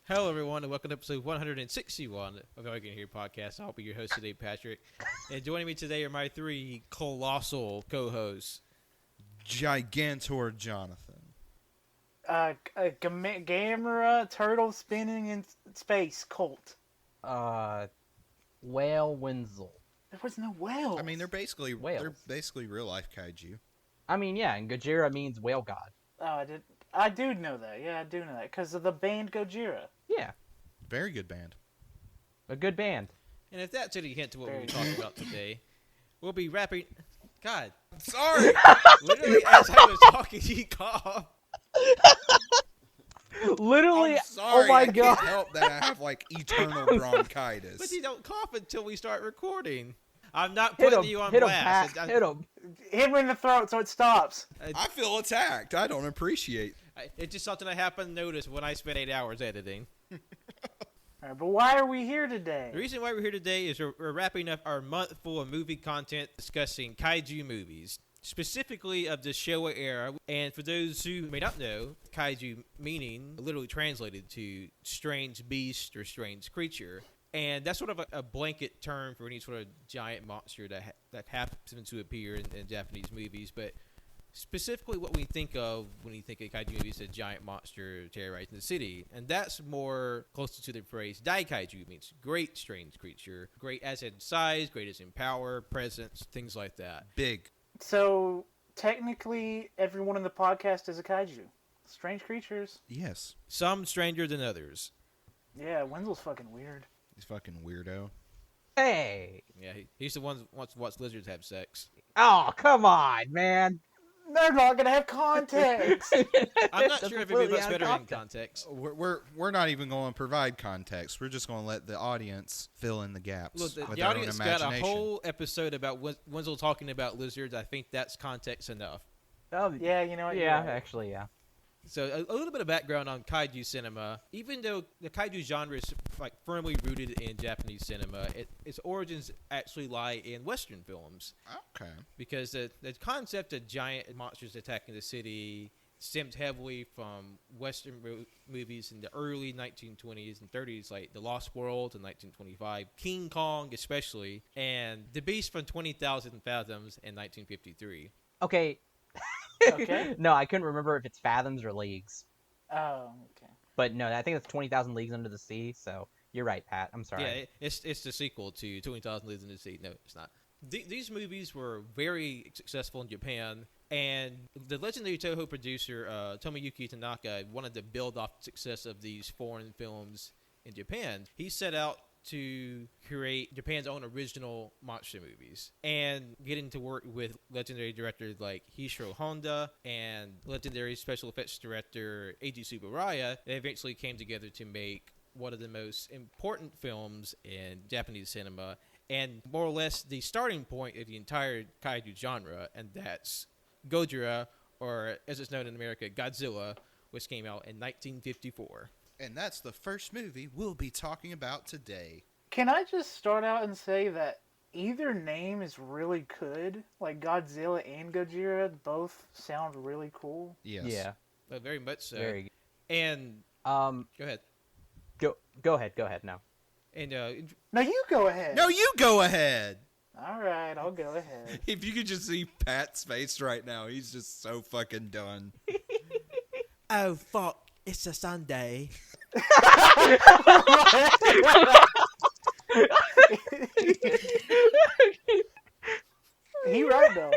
Hello, everyone, and welcome to episode 161 of the AYCH podcast. I'll be your host today, Patrick. And joining me today are my three colossal co-hosts. Gigantor Jonathan. Gamera, turtle spinning in space, Colt. Whale Wenzel. There was no whale. I mean, they're basically Whales. real life kaiju. I mean, yeah, and Gojira means whale god. Oh, I do know that. Yeah, I do know that because of the band Gojira. Yeah, Very good band. a good band. And if that's any hint to what we'll be talking about today, we'll be wrapping... God. Sorry. Literally, as I was talking, he coughed. Literally, I'm sorry. oh my I god. can't help that I have like eternal bronchitis. But you don't cough until we start recording. I'm not Hit putting him, you on hit him, blast. Pat, hit him. Hit him in the throat so it stops. I feel attacked. I don't appreciate. It's just something I happen to notice when I spend 8 hours editing. All right, but why are we here today? The reason why we're here today is we're wrapping up our month full of movie content discussing kaiju movies, specifically of the Showa era. And for those who may not know, kaiju meaning literally translated to strange beast or strange creature. And that's sort of a blanket term for any sort of giant monster that happens to appear in Japanese movies. But specifically what we think of when you think of kaiju movies is a giant monster terrorizing the city. And that's more closer to the phrase daikaiju, means great strange creature. Great as in size, great as in power, presence, things like that. Big. So technically, everyone in the podcast is a kaiju. Strange creatures. Yes. Some stranger than others. Yeah, Wenzel's fucking weird. He's fucking weirdo. Hey. Yeah, he's the one who wants to watch lizards have sex. Oh, come on, man. They're not gonna have context. I'm not sure if it'd be much better in context. We're not even going to provide context. We're just going to let the audience fill in the gaps. Look, the with their own audience got a imagination. whole episode about Wenzel talking about lizards. I think that's context enough. Oh, Yeah, you know what? yeah, You're right. actually, yeah. So a little bit of background on kaiju cinema. Even though the kaiju genre is like firmly rooted in Japanese cinema, its origins actually lie in Western films. Okay. Because the concept of giant monsters attacking the city stemmed heavily from Western movies in the early 1920s and 30s, like The Lost World in 1925, King Kong especially, and The Beast from 20,000 Fathoms in 1953. Okay. Okay. No, I couldn't remember if it's fathoms or leagues. Oh, okay. But no, I think it's 20,000 Leagues Under the Sea, so you're right, Pat. I'm sorry. Yeah, it's the sequel to 20,000 Leagues Under the Sea. No, it's not. These movies were very successful in Japan, and the legendary Toho producer Tomoyuki Tanaka wanted to build off the success of these foreign films in Japan. He set out to create Japan's own original monster movies and getting to work with legendary directors like Hishiro Honda and legendary special effects director Eiji Tsuburaya. They eventually came together to make one of the most important films in Japanese cinema and more or less the starting point of the entire kaiju genre, and that's Gojira, or as it's known in America, Godzilla, which came out in 1954. And that's the first movie we'll be talking about today. Can I just start out and say that either name is really good? Like Godzilla and Gojira both sound really cool. Yes. Yeah. Very much so. Very good. And Um, go ahead. go ahead now. And No, you go ahead. No, you go ahead. All right, I'll go ahead. If you could just see Pat's face right now, he's just so fucking done. oh fuck, it's a Sunday. He right though.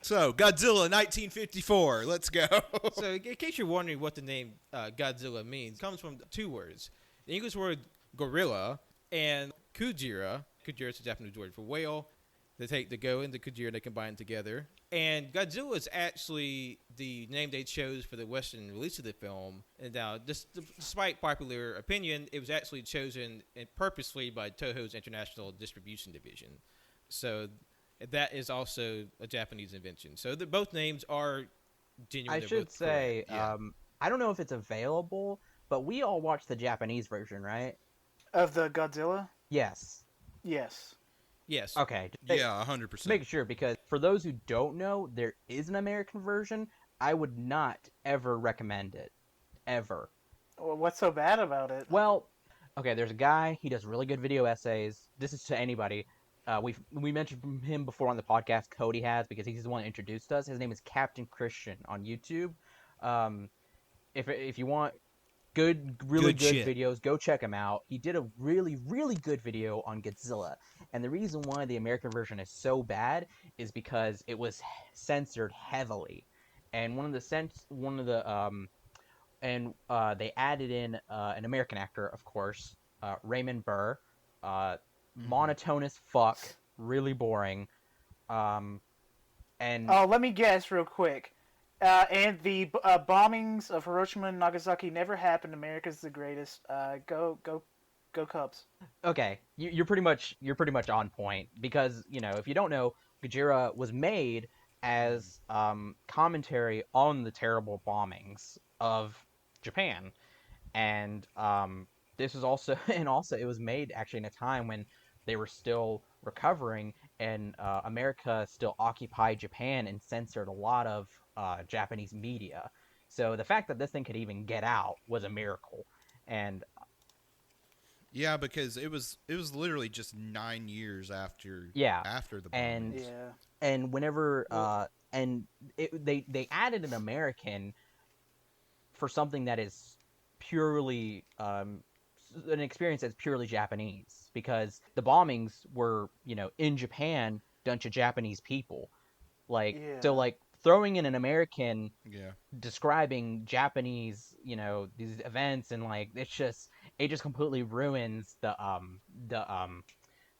So, Godzilla 1954. Let's go. So, in case you're wondering what the name Godzilla means, it comes from two words. The English word gorilla and Kujira. Kujira is a Japanese word for whale. They take the go and the Kujira, they combine together. And Godzilla is actually the name they chose for the Western release of the film. And now, despite popular opinion, it was actually chosen purposely by Toho's International Distribution Division. So that is also a Japanese invention. So both names are genuine. I should say, Yeah. I don't know if it's available, but we all watched the Japanese version, right? Of the Godzilla? Yes. Yes. Yes. Okay. Yeah, 100%. Make sure, because for those who don't know, there is an American version. I would not ever recommend it. Ever. Well, what's so bad about it? Well, okay, there's a guy. He does really good video essays. This is to anybody. We mentioned him before on the podcast. Cody has because he's the one that introduced us. His name is Captain Christian on YouTube. Um, if you want really Good good shit. videos, go check him out. He did a really good video on Godzilla, and the reason why the American version is so bad is because it was censored heavily, and they added in an American actor, of course, Raymond Burr, monotonous fuck, really boring, and Oh, let me guess real quick. And the bombings of Hiroshima and Nagasaki never happened. America's the greatest. Go Cubs. okay, you're pretty much on point because if you don't know, Gojira was made as commentary on the terrible bombings of Japan, and this was also it was made actually in a time when they were still recovering and America still occupied Japan and censored a lot of Japanese media. So the fact that this thing could even get out was a miracle, and Yeah, because it was literally just 9 years after the and bombings. Yeah. and whenever they added an American for something that is purely an experience that's purely Japanese, because the bombings were in Japan done to Japanese people, so Yeah. throwing in an American Yeah. describing Japanese these events, and it just completely ruins the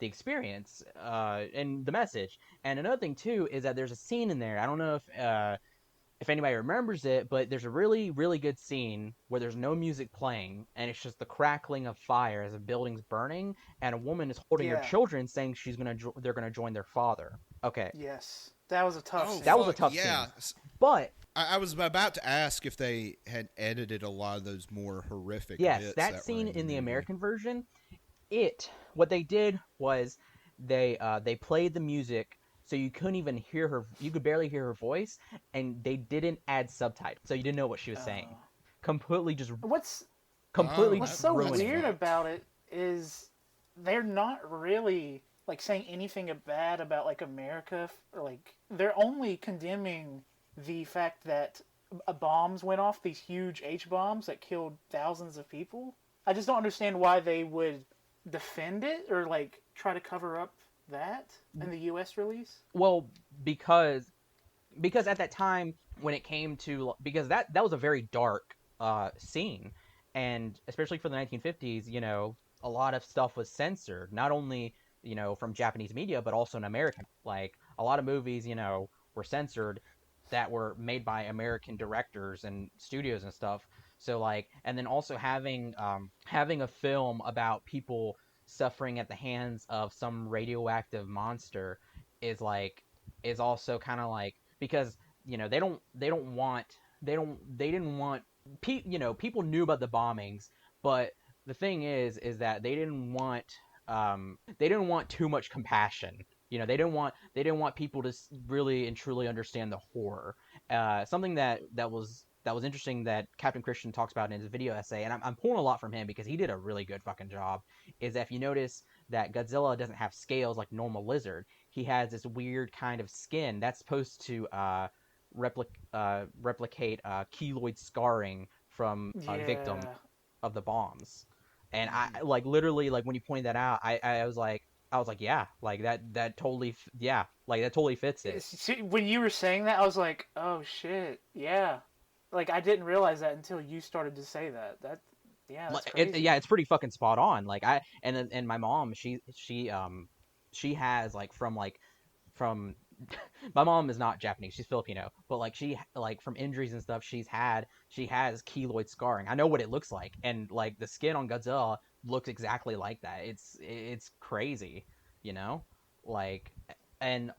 experience and the message. And another thing too is that there's a scene in there. I don't know if anybody remembers it, but there's a really good scene where there's no music playing and it's just the crackling of fire as a building's burning, and a woman is holding her Yeah. children, saying they're gonna join their father. Okay, Yes. That was a tough scene. that was a fuck, tough yeah. scene. But I was about to ask if they had edited a lot of those more horrific yes, bits that were scene in the movie. American version, what they did was they played the music so you couldn't even hear her, you could barely hear her voice, and they didn't add subtitles, so you didn't know what she was saying. Completely just What's completely What's That- so ruining that's it. weird fucked. about it is they're not really saying anything bad about America, or they're only condemning the fact that bombs went off, these huge H bombs that killed thousands of people. I just don't understand why they would defend it or try to cover up that in the U.S. release. Well, because at that time, when it came to, because that was a very dark scene, and especially for the 1950s, a lot of stuff was censored, not only from Japanese media but also in American. A lot of movies were censored that were made by American directors and studios and stuff. So and then also having a film about people suffering at the hands of some radioactive monster is is also kind of because they didn't want people knew about the bombings, but the thing is that they didn't want too much compassion. They didn't want people to really and truly understand the horror. Something that was interesting that Captain Christian talks about in his video essay, and I'm pulling a lot from him because he did a really good fucking job, is that if you notice that Godzilla doesn't have scales like normal lizard, he has this weird kind of skin that's supposed to replicate keloid scarring from a victim Yeah. of the bombs. And I literally when you pointed that out, I was like, yeah, that totally that totally fits it. See, when you were saying that, I was like, oh shit, yeah. I didn't realize that until you started to say that. That's crazy. Yeah, it's pretty fucking spot on. And my mom, she has from my mom is not Japanese, she's Filipino, but she from injuries and stuff she has keloid scarring. I know what it looks like, and the skin on Godzilla looks exactly like that. It's crazy, you know? Like and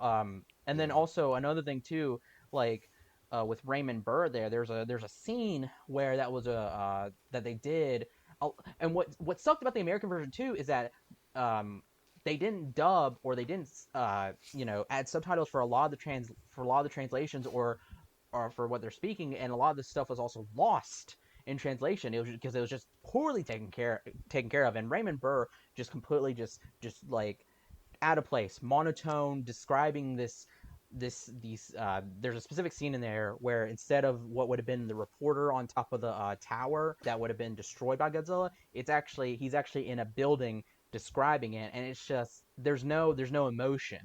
then also another thing too, with Raymond Burr there's a scene where that was that they did, and what sucked about the American version too is that they didn't dub, or they didn't add subtitles for a lot of the translations, or for what they're speaking, and a lot of this stuff was also lost in translation. It was because it was just poorly taken care of, and Raymond Burr just completely just like out of place, monotone, describing these there's a specific scene in there where instead of what would have been the reporter on top of the tower that would have been destroyed by Godzilla, he's actually in a building describing it, and it's just there's no emotion,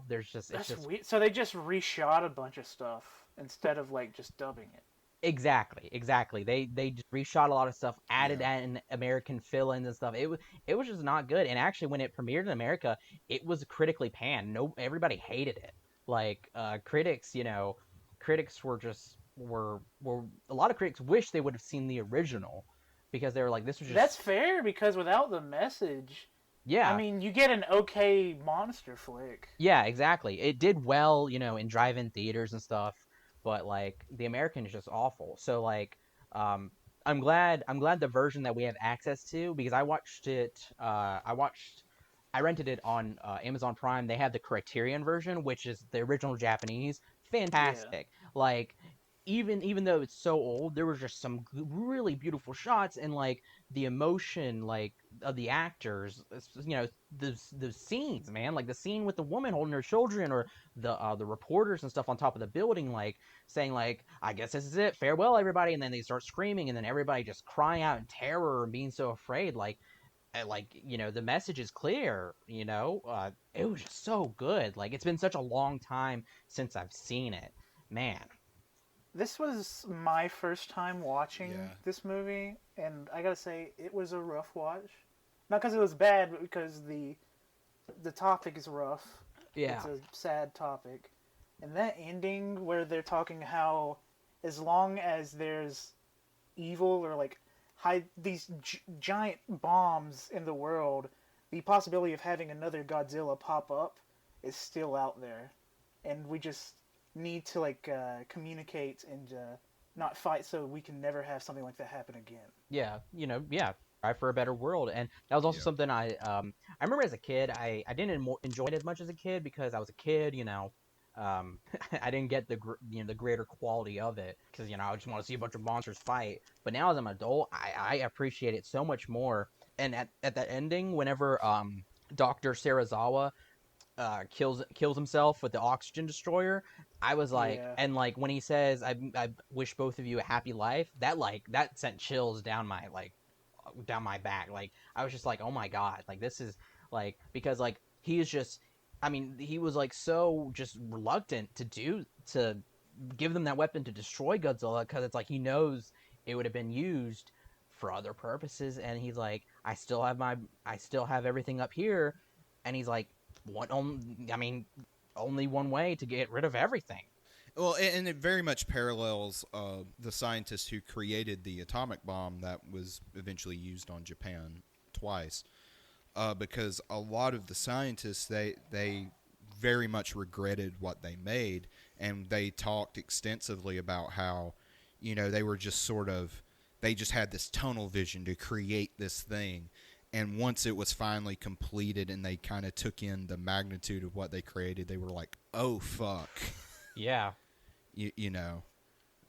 there's just That's it's just weird. So they just reshot a bunch of stuff instead of like just dubbing it. Exactly. They just reshot a lot of stuff, added Yeah. an American fill-ins and stuff. It was just not good. And actually, when it premiered in America, it was critically panned. No, everybody hated it. Like critics, critics were a lot of critics wish they would have seen the original because they were like, this was just That's fair because without the message, yeah. I mean, you get an okay monster flick. Yeah, exactly. It did well, in drive-in theaters and stuff, but like the American is just awful. So like, I'm glad the version that we have access to, because I watched it. I rented it on Amazon Prime. They have the Criterion version, which is the original Japanese. Fantastic. Like even though it's so old, there was just some really beautiful shots, and like the emotion like of the actors, the scenes, man, like the scene with the woman holding her children, or the reporters and stuff on top of the building, like saying like, I guess this is it, farewell everybody, and then they start screaming, and then everybody just crying out in terror and being so afraid, like the message is clear, it was just so good. Like, it's been such a long time since I've seen it, man. This was my first time watching Yeah. this movie, and I gotta say, it was a rough watch. Not because it was bad, but because the topic is rough. Yeah. It's a sad topic. And that ending where they're talking how as long as there's evil or like these giant bombs in the world, the possibility of having another Godzilla pop up is still out there. And we just need to like communicate and not fight so we can never have something like that happen again. Yeah, try for a better world. And that was also Yeah. something I remember as a kid. I didn't enjoy it as much as a kid because I was a kid, I didn't get the greater quality of it because I just want to see a bunch of monsters fight. But now as I'm an adult, I appreciate it so much more. And at that ending, whenever Dr. Serizawa kills himself with the oxygen destroyer, I was like, Yeah. and like when he says, I wish both of you a happy life, that sent chills down my back. Like, I was just like, oh my god, like this is like, because like he is just, I mean, he was like so just reluctant to give them that weapon to destroy Godzilla, because it's like he knows it would have been used for other purposes, and he's like, I still have everything up here, and he's like, only one way to get rid of everything. Well, and it very much parallels the scientist who created the atomic bomb that was eventually used on Japan twice. Because a lot of the scientists, they very much regretted what they made, and they talked extensively about how, they were just they just had this tunnel vision to create this thing. And once it was finally completed and they kind of took in the magnitude of what they created, they were like, oh, fuck. Yeah.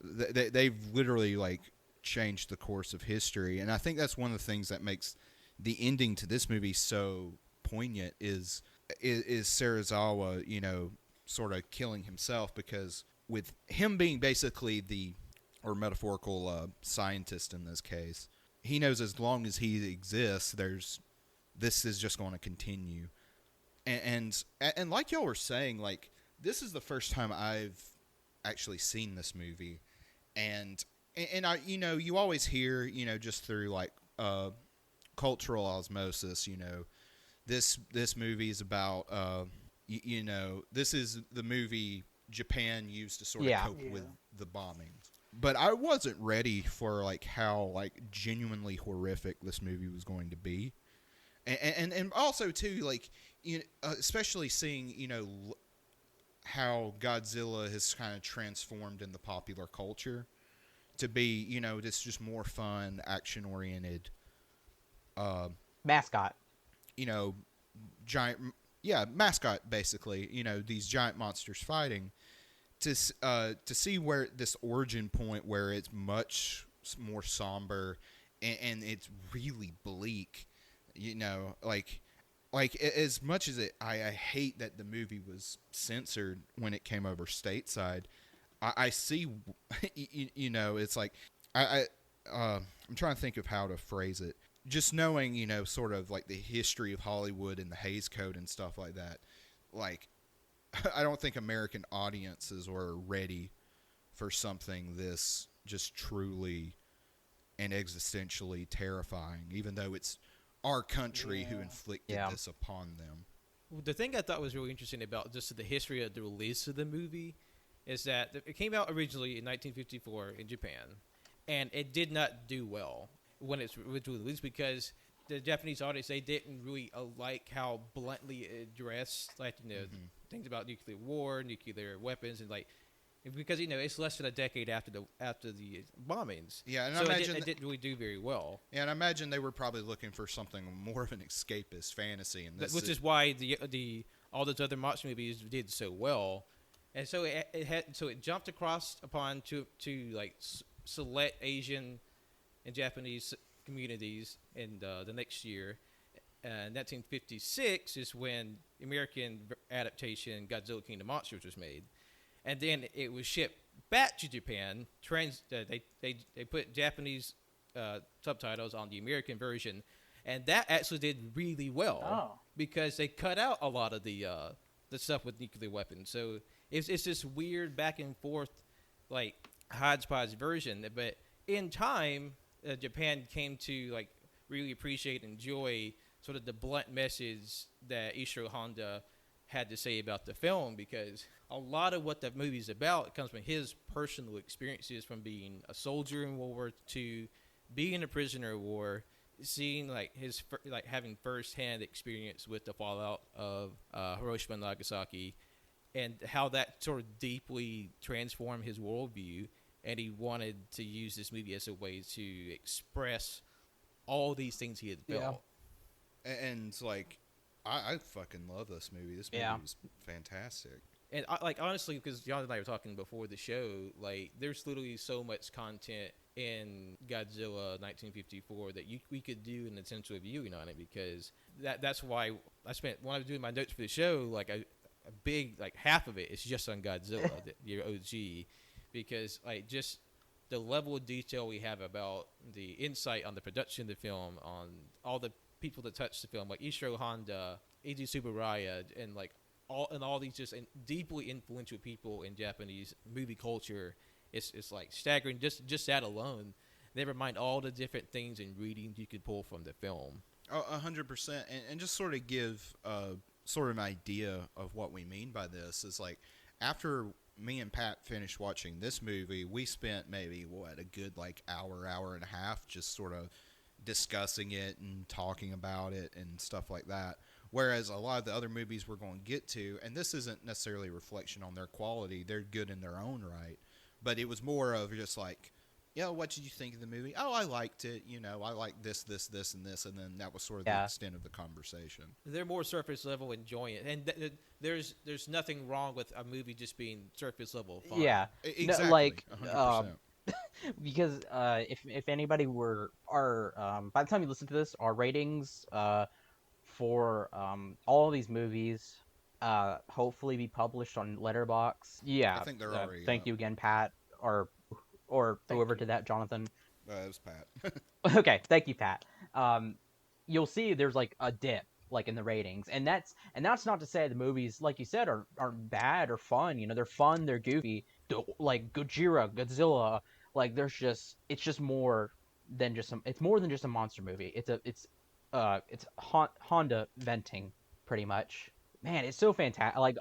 They've literally, like, changed the course of history. And I think that's one of the things that makes the ending to this movie so poignant is Serizawa, sort of killing himself, because with him being basically or metaphorical scientist in this case, he knows as long as he exists, this is just going to continue. And like y'all were saying, like, this is the first time I've actually seen this movie, and I, you always hear, just through like cultural osmosis, this movie is about this is the movie Japan used to sort of cope with the bombings. But I wasn't ready for like how like genuinely horrific this movie was going to be, and also too, like, especially seeing how Godzilla has kind of transformed in the popular culture to be this just more fun, action oriented mascot. Giant, mascot basically. These giant monsters fighting. To see where this origin point where it's much more somber, and it's really bleak. You know, like as much as I hate that the movie was censored when it came over stateside, I see, you know, it's like I'm trying to think of how to phrase it. Just knowing, you know, sort of like the history of Hollywood and the Hays Code and stuff like that, like I don't think American audiences were ready for something this just truly and existentially terrifying, even though it's our country who inflicted this upon them. The thing I thought was really interesting about just the history of the release of the movie is that it came out originally in 1954 in Japan, and it did not do well when it's originally released because the Japanese audience, they didn't really like how bluntly it addressed, like, you know, things about nuclear war, nuclear weapons, and like, because, you know, it's less than a decade after the bombings. Yeah, and so I imagine it didn't really do very well. Yeah, and I imagine they were probably looking for something more of an escapist fantasy, and this which is why the all those other monster movies did so well, and so it jumped across upon to like select Asian and Japanese communities in the next year. 1956 is when the American adaptation Godzilla King of Monsters was made. And then it was shipped back to Japan. They put Japanese subtitles on the American version, and that actually did really well because they cut out a lot of the stuff with nuclear weapons. So it's this weird back and forth, like hodgepodge version. But in time, Japan came to like really appreciate and enjoy sort of the blunt message that Ishiro Honda had to say about the film, because a lot of what the movie's about comes from his personal experiences from being a soldier in World War II, being a prisoner of war, seeing like having firsthand experience with the fallout of Hiroshima and Nagasaki, and how that sort of deeply transformed his worldview. And he wanted to use this movie as a way to express all these things he had built. And like, I fucking love this movie. This movie is fantastic. And honestly, because John and I were talking before the show, like there's literally so much content in Godzilla 1954 that we could do an essential viewing on it, because that's why I spent, when I was doing my notes for the show, like a big, like half of it is just on Godzilla, the OG, because like just the level of detail we have about the insight on the production of the film, on all the people that touched the film, like Ishiro Honda, Eiji Tsuburaya, and like all these just deeply influential people in Japanese movie culture. It's like staggering just that alone. Never mind all the different things and readings you could pull from the film. 100%, and just sort of give sort of an idea of what we mean by this is like, after me and Pat finished watching this movie, we spent maybe a good like hour and a half just sort of discussing it and talking about it and stuff like that. Whereas a lot of the other movies we're going to get to, and this isn't necessarily a reflection on their quality, they're good in their own right, but it was more of just like, what did you think of the movie? Oh, I liked it. I like this, and this, and then that was sort of the extent of the conversation. They're more surface level enjoying it, and there's nothing wrong with a movie just being surface level fun. Yeah, exactly. No, like 100%. because if anybody were by the time you listen to this, our ratings for all of these movies hopefully be published on Letterboxd. Yeah, I think they're already. Thank you again, Pat, or whoever did that, Jonathan. It was Pat. Okay, thank you, Pat. You'll see there's like a dip like in the ratings, and that's not to say the movies, like you said, aren't bad or fun. They're fun, they're goofy, like Godzilla. Like it's just more than just it's more than just a monster movie. It's Honda venting pretty much. Man, it's so fantastic.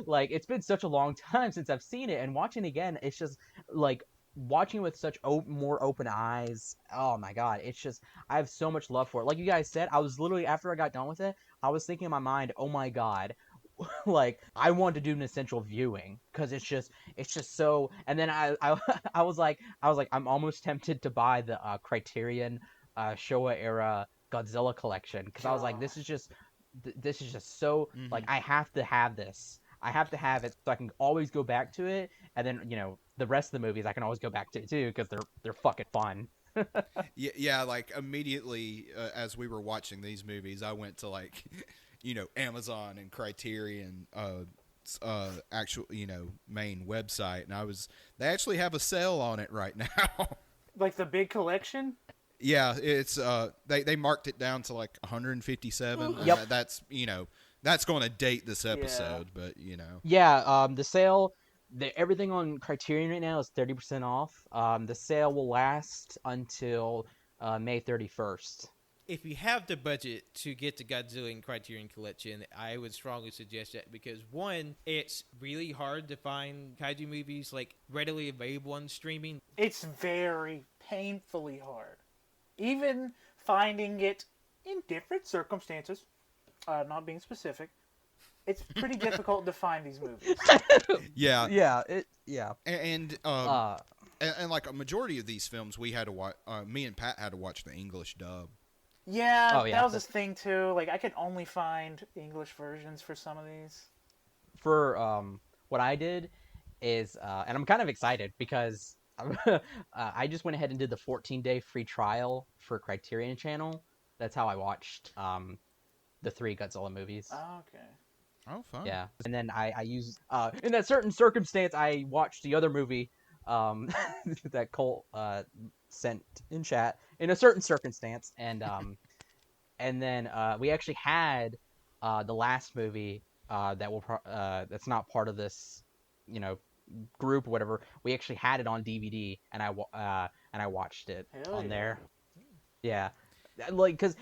Like it's been such a long time since I've seen it, and watching it again, it's just like watching with such more open eyes. Oh my god, it's just, I have so much love for it. Like you guys said, I was literally, after I got done with it, I was thinking in my mind, oh my god, like I want to do an essential viewing, because it's just so. And then I was like I'm almost tempted to buy the Criterion Showa era Godzilla collection, because I was like, this is just so like I have to have this. I have to have it so I can always go back to it, and then the rest of the movies I can always go back to too because they're fucking fun. Yeah, like immediately as we were watching these movies, I went to like, Amazon and Criterion, actual, main website, and they actually have a sale on it right now. Like the big collection? Yeah, it's they marked it down to like 157. Yep. That's that's going to date this episode, but Yeah, the sale, everything on Criterion right now is 30% off. The sale will last until May 31st. If you have the budget to get the Godzilla and Criterion Collection, I would strongly suggest that because one, it's really hard to find kaiju movies like readily available on streaming. It's very painfully hard. Even finding it in different circumstances, not being specific, it's pretty difficult to find these movies. Yeah. Yeah. And like a majority of these films, we had to watch. Me and Pat had to watch the English dub. Yeah, Oh, yeah, that was this thing too. Like I could only find English versions for some of these. For what I did is, and I'm kind of excited because I just went ahead and did the 14-day free trial for Criterion Channel. That's how I watched the 3 Godzilla movies. Oh, okay. Oh, fun. Yeah, and then I used in that certain circumstance I watched the other movie that Colt sent in chat in a certain circumstance, and then we actually had the last movie that's not part of this group or whatever. We actually had it on DVD, and I watched it Hell on yeah. there. Yeah. Like, because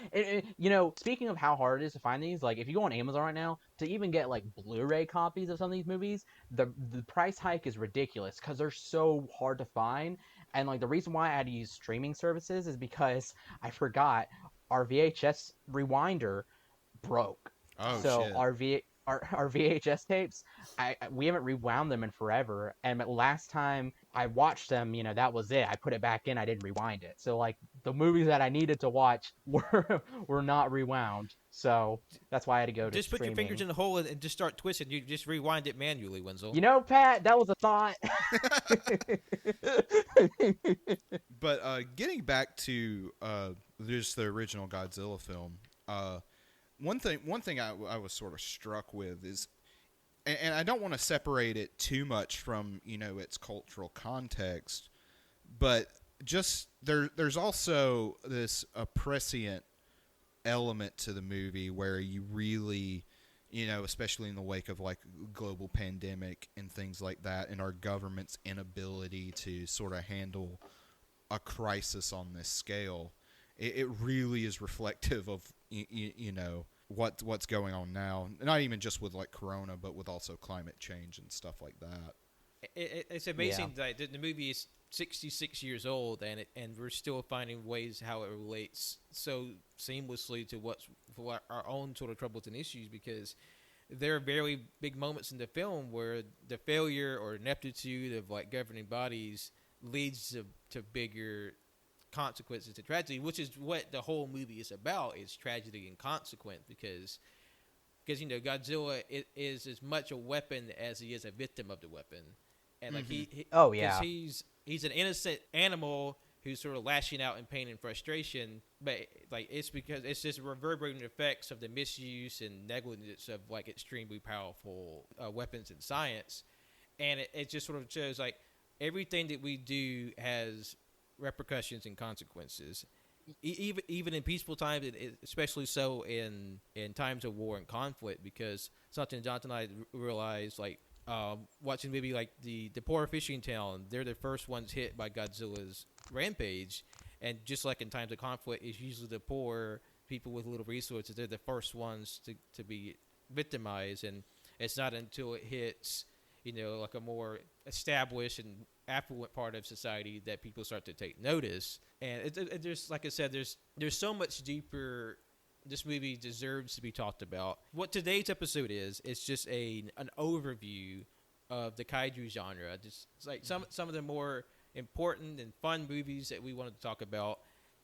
speaking of how hard it is to find these, like if you go on Amazon right now to even get like Blu-ray copies of some of these movies, the price hike is ridiculous because they're so hard to find. And like the reason why I had to use streaming services is because I forgot our VHS rewinder broke. Oh, so shit. our VHS tapes, we haven't rewound them in forever. And last time I watched them, that was it. I put it back in. I didn't rewind it. So like the movies that I needed to watch were not rewound. So that's why I had to go to Just put streaming. your fingers in the hole and just start twisting. You just rewind it manually, Wenzel. Pat, that was a thought. But getting back to just the original Godzilla film, one thing I was sort of struck with is, and I don't want to separate it too much from its cultural context, but just there's also this prescient element to the movie where you really, especially in the wake of like global pandemic and things like that, and our government's inability to sort of handle a crisis on this scale, it really is reflective of what's going on now. Not even just with like Corona, but with also climate change and stuff like that. It's amazing that the movie is 66 years old, and we're still finding ways how it relates so seamlessly to what our own sort of troubles and issues, because there are very big moments in the film where the failure or ineptitude of like governing bodies leads to bigger consequences to tragedy, which is what the whole movie is about, is tragedy and consequence, because Godzilla is as much a weapon as he is a victim of the weapon. And like he's an innocent animal who's sort of lashing out in pain and frustration, but like it's because it's just reverberating effects of the misuse and negligence of like extremely powerful weapons and science. And it just sort of shows like everything that we do has repercussions and consequences, even in peaceful times, especially so in times of war and conflict, because something Jonathan and I realized, like watching maybe like the poor fishing town, they're the first ones hit by Godzilla's rampage, and just like in times of conflict, it's usually the poor people with little resources, they're the first ones to be victimized, and it's not until it hits like a more established and affluent part of society that people start to take notice. And there's, like I said, there's so much deeper. This movie deserves to be talked about. What today's episode is, it's just an overview of the kaiju genre. Just it's like some of the more important and fun movies that we wanted to talk about,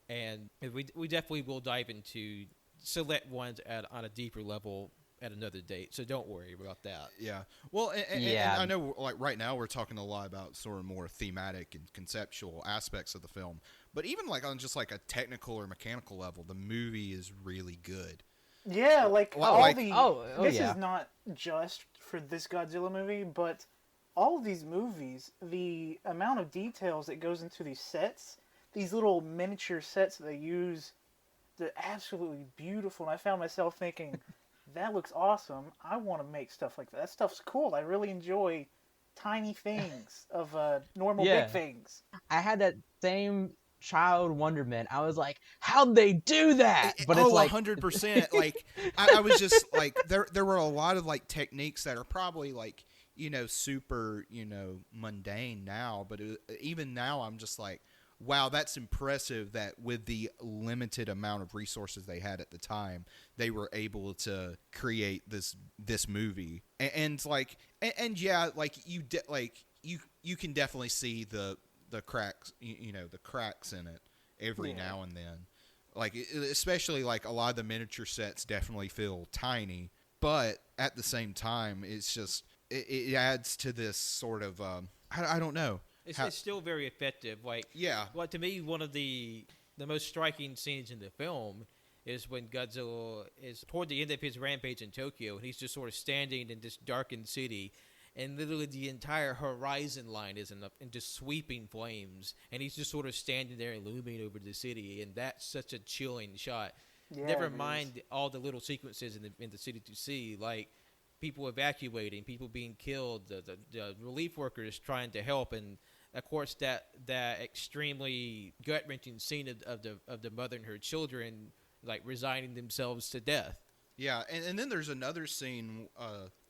and we definitely will dive into select ones on a deeper level at another date, so don't worry about that. Yeah. Well, and I know, like, right now we're talking a lot about sort of more thematic and conceptual aspects of the film, but even like on just like a technical or mechanical level, the movie is really good. Yeah, like this yeah. is not just for this Godzilla movie, but all of these movies, the amount of details that goes into these sets, these little miniature sets that they use, they're absolutely beautiful. And I found myself thinking, that looks awesome. I want to make stuff like that. That stuff's cool. I really enjoy tiny things of normal big things. I had that same child wonderment. I was like, how'd they do that? But it's like 100%. Like I was just like, there were a lot of like techniques that are probably like, super, mundane now. But even now, I'm just like, wow, that's impressive that with the limited amount of resources they had at the time, they were able to create this movie. And yeah, like you can definitely see the cracks, the cracks in it every now and then. Like especially like a lot of the miniature sets definitely feel tiny, but at the same time, it's just it adds to this sort of I don't know. It's still very effective. Like, well, to me, one of the most striking scenes in the film is when Godzilla is toward the end of his rampage in Tokyo, and he's just sort of standing in this darkened city, and literally the entire horizon line is in just sweeping flames, and he's just sort of standing there and looming over the city, and that's such a chilling shot. Yeah, Never mind all the little sequences in the city to see, like people evacuating, people being killed, the relief workers trying to help, and of course that extremely gut-wrenching scene of the mother and her children like resigning themselves to death. Yeah, and then there's another scene.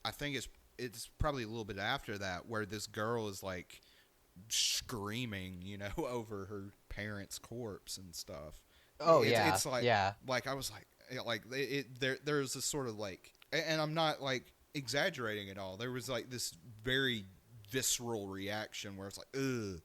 I think it's probably a little bit after that where this girl is like screaming, over her parents' corpse and stuff. It's like like I was like there's this sort of like, and I'm not like exaggerating at all. There was like this very visceral reaction where it's like, ooh,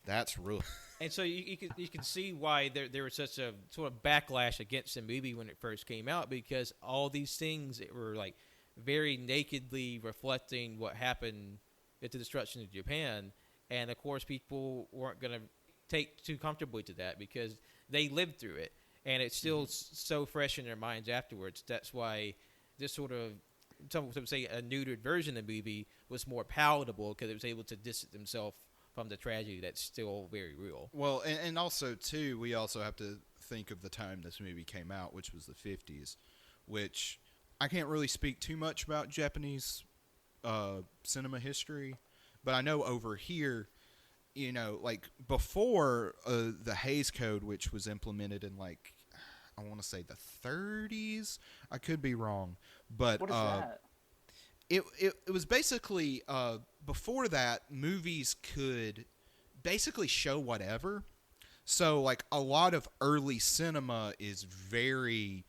that's real. And so you can see why there was such a sort of backlash against the movie when it first came out, because all these things that were like very nakedly reflecting what happened at the destruction of Japan, and of course people weren't going to take too comfortably to that because they lived through it, and it's still so fresh in their minds afterwards. That's why this sort of, some say a neutered version of the movie was more palatable because it was able to distance themselves from the tragedy that's still very real. Well, and also too, we also have to think of the time this movie came out, which was the 50s, which I can't really speak too much about Japanese cinema history, but I know over here, like before the Hays Code, which was implemented in like, I want to say the 30s. I could be wrong, but what is that? It was basically before that, movies could basically show whatever. So like a lot of early cinema is very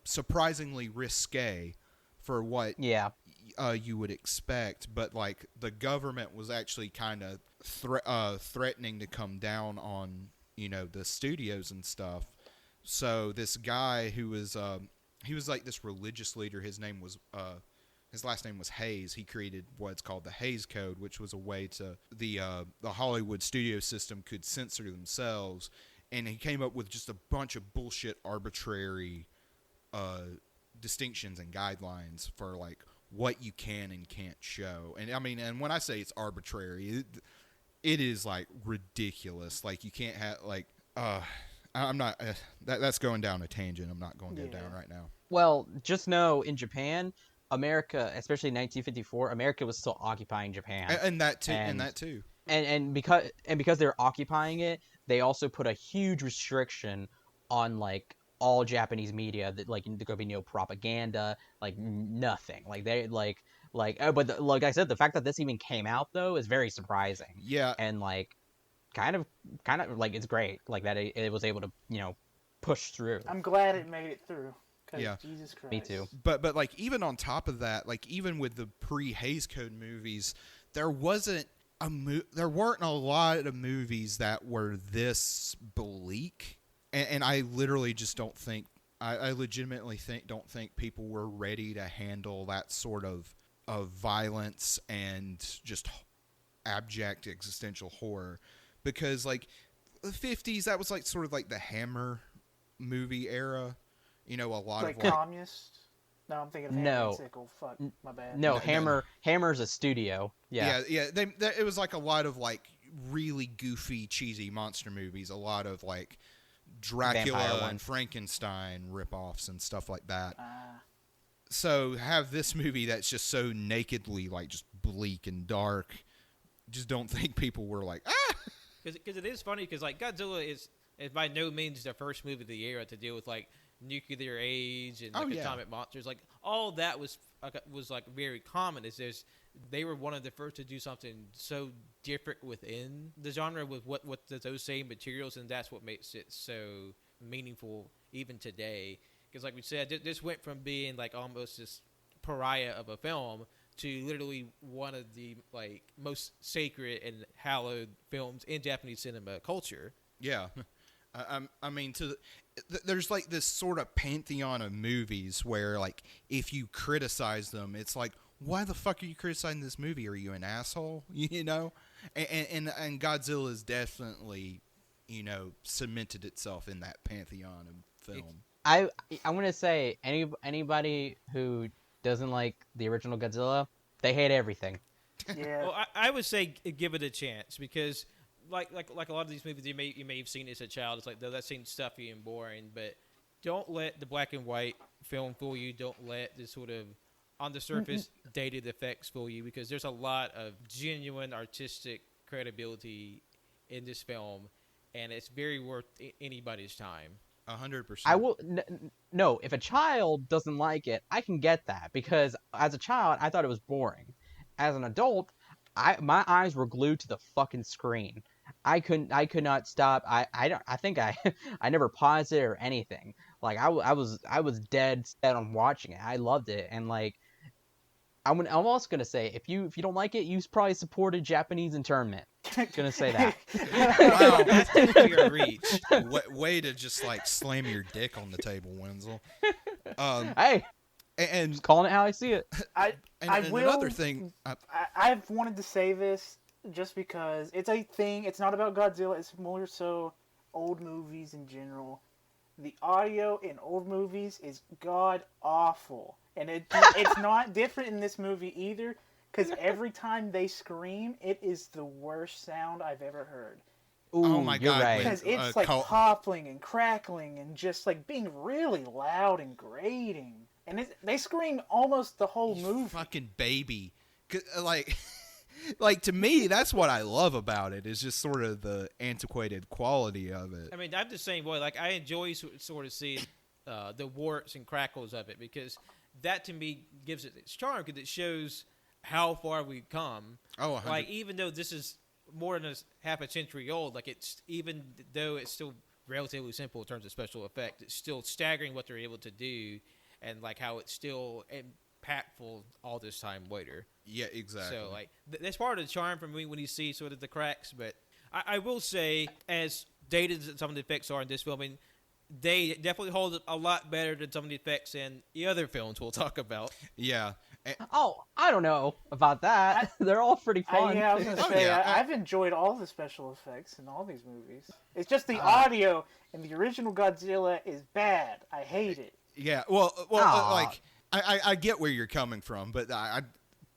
surprisingly risque for what you would expect, but like the government was actually kind of threatening to come down on the studios and stuff. So this guy who was he was like this religious leader. His last name was Hayes. He created what's called the Hays Code, which was a way to the Hollywood studio system could censor themselves, and he came up with just a bunch of bullshit, arbitrary distinctions and guidelines for like what you can and can't show. And I mean, and when I say it's arbitrary, it is like ridiculous. Like you can't have like I'm not. That's going down a tangent. I'm not going to go down right now. Well, just know in Japan, America, especially in 1954, America was still occupying Japan, and that too. And because they're occupying it, they also put a huge restriction on like all Japanese media, that like there could be no propaganda, like nothing. Like they like like I said, the fact that this even came out though is very surprising. Yeah, and like. Kind of like it's great like that it was able to push through. I'm glad it made it through. Yeah, Jesus Christ. Me too. But like even on top of that, like even with the pre-Hays Code movies, there weren't a lot of movies that were this bleak, and I literally just don't think I legitimately don't think people were ready to handle that sort of violence and just abject existential horror, because like the 50s, that was like sort of like the Hammer movie era. You know, a lot like of like communist. No, I'm thinking of No. Hammer and Sickle. Fuck, my bad. No, No. Hammer's a studio. Yeah. It was like a lot of like really goofy, cheesy monster movies. A lot of like Vampire Dracula ones. and Frankenstein ripoffs and stuff like that. Ah. So have this movie that's just so nakedly like just bleak and dark. Just don't think people were like, ah. Because it is funny, because like Godzilla is by no means the first movie of the era to deal with like nuclear age and like atomic monsters. Like all that was like very common. It's just they were one of the first to do something so different within the genre with what those same materials, and that's what makes it so meaningful even today. Because like we said, this went from being like almost this pariah of a film to literally one of the like most sacred and hallowed films in Japanese cinema culture. Yeah. I mean, there's like this sort of pantheon of movies where like if you criticize them, it's like, why the fuck are you criticizing this movie? Are you an asshole? You know, and Godzilla has definitely, you know, cemented itself in that pantheon of film. I want to say anybody who doesn't like the original Godzilla, they hate everything. Yeah. Well, I would say give it a chance, because like a lot of these movies you may have seen as a child, it's like, though that seems stuffy and boring, but don't let the black and white film fool you. Don't let the sort of on the surface dated effects fool you, because there's a lot of genuine artistic credibility in this film, and it's very worth anybody's time. 100%. I will no. If a child doesn't like it, I can get that, because as a child I thought it was boring. As an adult, my eyes were glued to the fucking screen. I could not stop. I think I never paused it or anything. Like I was dead set on watching it. I loved it, and like I'm also gonna say, if you don't like it, you probably supported Japanese internment. Gonna say that. Wow, That's definitely a reach. way to just like slam your dick on the table, Wenzel. Hey, And just calling it how I see it. I will. another thing. I've wanted to say this just because it's a thing. It's not about Godzilla. It's more so old movies in general. The audio in old movies is god awful, and it's not different in this movie either. Because every time they scream, it is the worst sound I've ever heard. Ooh, Oh my you're God, right. Because it's like popping and crackling and just like being really loud and grating. And they scream almost the whole movie. Fucking baby. Like, like to me, that's what I love about it, is just sort of the antiquated quality of it. I mean, I'm the same way. Like, I enjoy sort of seeing the warts and crackles of it, because that to me gives it its charm, because it shows how far we've come. Oh, 100. Like, even though this is more than half a century old, like, it's, even though it's still relatively simple in terms of special effects, it's still staggering what they're able to do, and like how it's still impactful all this time later. Yeah, exactly. So like that's part of the charm for me when you see sort of the cracks. But I will say, as dated as some of the effects are in this film, I mean, they definitely hold it a lot better than some of the effects in the other films we'll talk about. Yeah. Oh, I don't know about that. They're all pretty fun. I was going to Oh, say, yeah. I've enjoyed all the special effects in all these movies. It's just the audio in the original Godzilla is bad. I hate it. Yeah. Well, Aw. like I get where you're coming from, but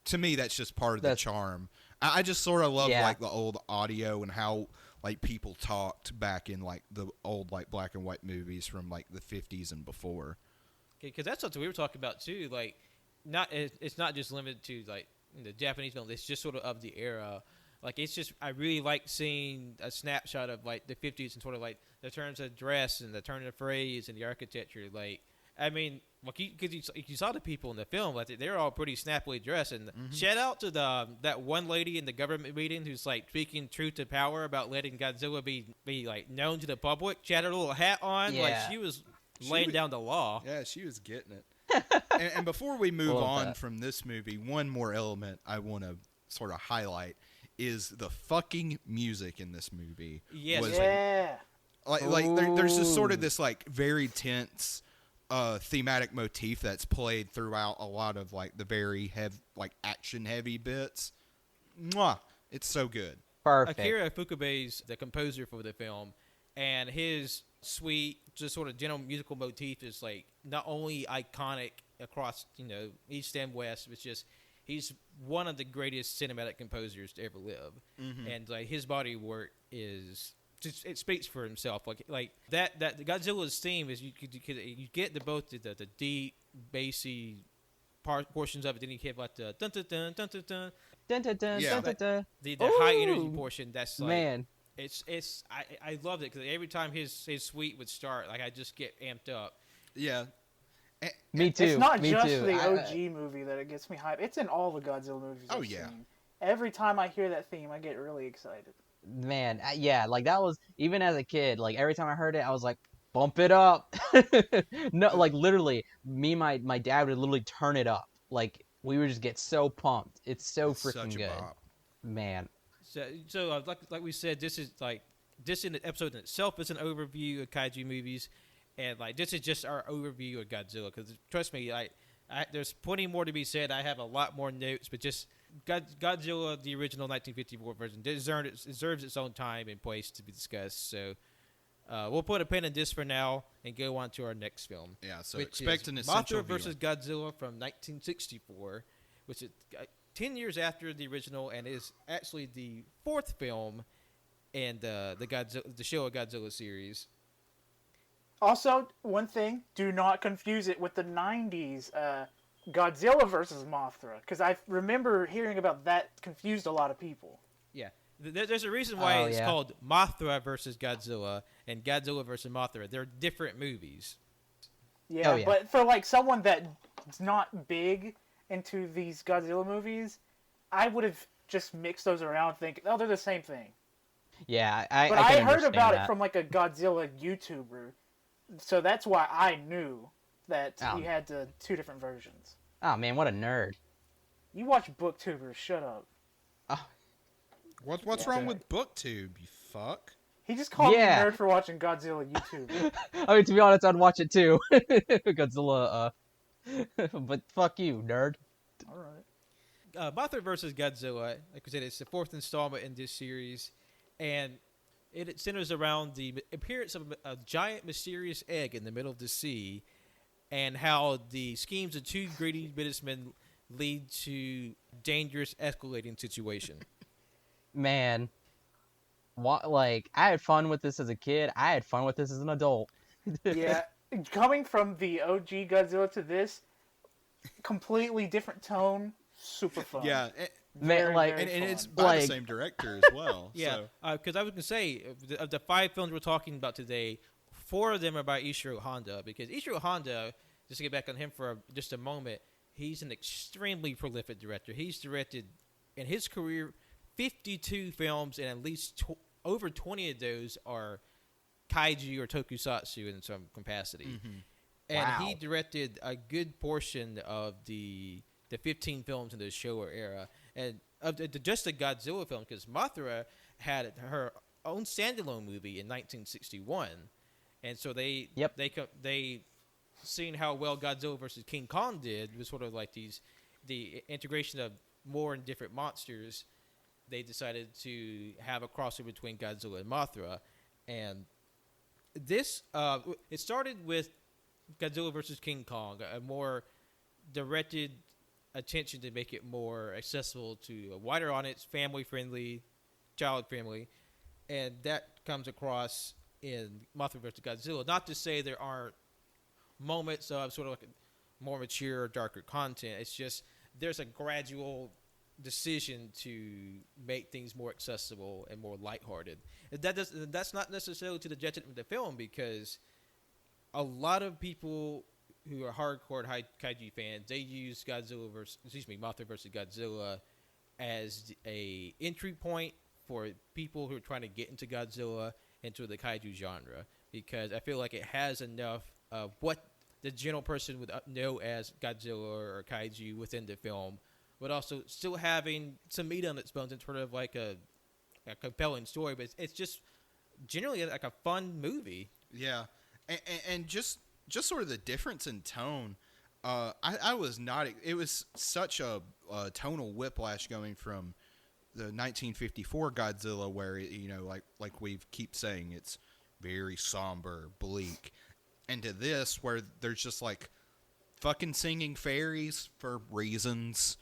to me that's just part of the charm. I just sort of love like the old audio and how like people talked back in like the old like black and white movies from like the 50s and before. Because that's something we were talking about too. Like, it's not just limited to like the Japanese film. It's just sort of the era. Like, it's just, I really like seeing a snapshot of like the 50s and sort of like the turns of dress and the turn of phrase and the architecture. Like, I mean, like, because you saw the people in the film, like they're all pretty snappily dressed. And shout out to that one lady in the government meeting who's like speaking truth to power about letting Godzilla be like known to the public. She had her little hat on, like she was laying down the law. Yeah, she was getting it. and before we move on from this movie, one more element I want to sort of highlight is the fucking music in this movie. Yes. Like there's just sort of this like very tense thematic motif that's played throughout a lot of like the very action heavy bits. Mwah! It's so good. Perfect. Akira Ifukube's the composer for the film, and his sweet, just sort of general musical motif is like not only iconic across East and West, but just he's one of the greatest cinematic composers to ever live, and like his body of work is just, it speaks for himself. Like that the Godzilla's theme is you get both the deep bassy portions of it, then you get like the dun dun dun dun dun dun. Dun, dun, dun, Yeah. dun, dun, dun. The high energy portion. That's like, Man. I loved it because every time his suite would start, like I just get amped up. Yeah. Me too. It's not me just too. the OG movie that it gets me hyped. It's in all the Godzilla movies. Oh, I've yeah. seen. Every time I hear that theme, I get really excited. Man, yeah, like that was, even as a kid, like every time I heard it, I was like, bump it up. No, like literally, my dad would literally turn it up. Like we would just get so pumped. It's so freaking Such a good. bop. Man. So like we said, this in the episode in itself is an overview of kaiju movies, and like this is just our overview of Godzilla. Because trust me, there's plenty more to be said. I have a lot more notes, but just Godzilla, the original 1954 version, deserves its own time and place to be discussed. So we'll put a pin in this for now and go on to our next film. Yeah, so which expect is an essential Mothra versus Godzilla from 1964, which is 10 years after the original and is actually the fourth film in the Showa Godzilla series. Also, one thing, do not confuse it with the 90s Godzilla versus Mothra, because I remember hearing about that confused a lot of people. Yeah. There's a reason why it's yeah. called Mothra versus Godzilla and Godzilla versus Mothra. They're different movies. Yeah, Oh, yeah. but for like someone that's not big into these Godzilla movies, I would have just mixed those around thinking, oh, they're the same thing. Yeah, But I I can heard understand about that. it from like a Godzilla YouTuber, so that's why I knew that Oh. you had two different versions. Oh man, what a nerd. You watch booktubers, shut up. Oh, What's wrong with BookTube, you fuck? He just called Yeah. me a nerd for watching Godzilla YouTube. I mean, to be honest, I'd watch it too. Godzilla, but fuck you, nerd. All right. Mothra versus Godzilla, like I said, it's the fourth installment in this series, and it centers around the appearance of a giant mysterious egg in the middle of the sea, and how the schemes of two greedy businessmen lead to dangerous escalating situation. Man, what? Like, I had fun with this as a kid. I had fun with this as an adult. Yeah, coming from the OG Godzilla to this, completely different tone, super fun. Yeah, Man, like, very and it's fun. by Like- the same director as well. Yeah, because I was going to say, of the 5 films we're talking about today, 4 of them are by Ishiro Honda, because Ishiro Honda, just to get back on him for just a moment, he's an extremely prolific director. He's directed, in his career, 52 films, and at least over 20 of those are kaiju or tokusatsu in some capacity. And Wow. he directed a good portion of the 15 films in the Showa era. And of just the Godzilla film, because Mothra had her own standalone movie in 1961. And so they seeing how well Godzilla versus King Kong did, was sort of like the integration of more and different monsters. They decided to have a crossover between Godzilla and Mothra. And this, it started with Godzilla versus King Kong, a more directed attention to make it more accessible to a wider audience, family-friendly, child-friendly. And that comes across in Mothra vs. Godzilla. Not to say there aren't moments of sort of like more mature, darker content. It's just there's a gradual decision to make things more accessible and more lighthearted. And that's not necessarily to the detriment of the film, because a lot of people who are hardcore kaiju fans, they use Mothra vs. Godzilla as a entry point for people who are trying to get into Godzilla, into the kaiju genre, because I feel like it has enough of what the general person would know as Godzilla or kaiju within the film, but also still having some meat on its bones and sort of like a compelling story. But it's just generally like a fun movie. Yeah, and just just sort of the difference in tone. I was not. It was such a tonal whiplash going from the 1954 Godzilla, where like we keep saying, it's very somber, bleak, and to this where there's just like fucking singing fairies for reasons.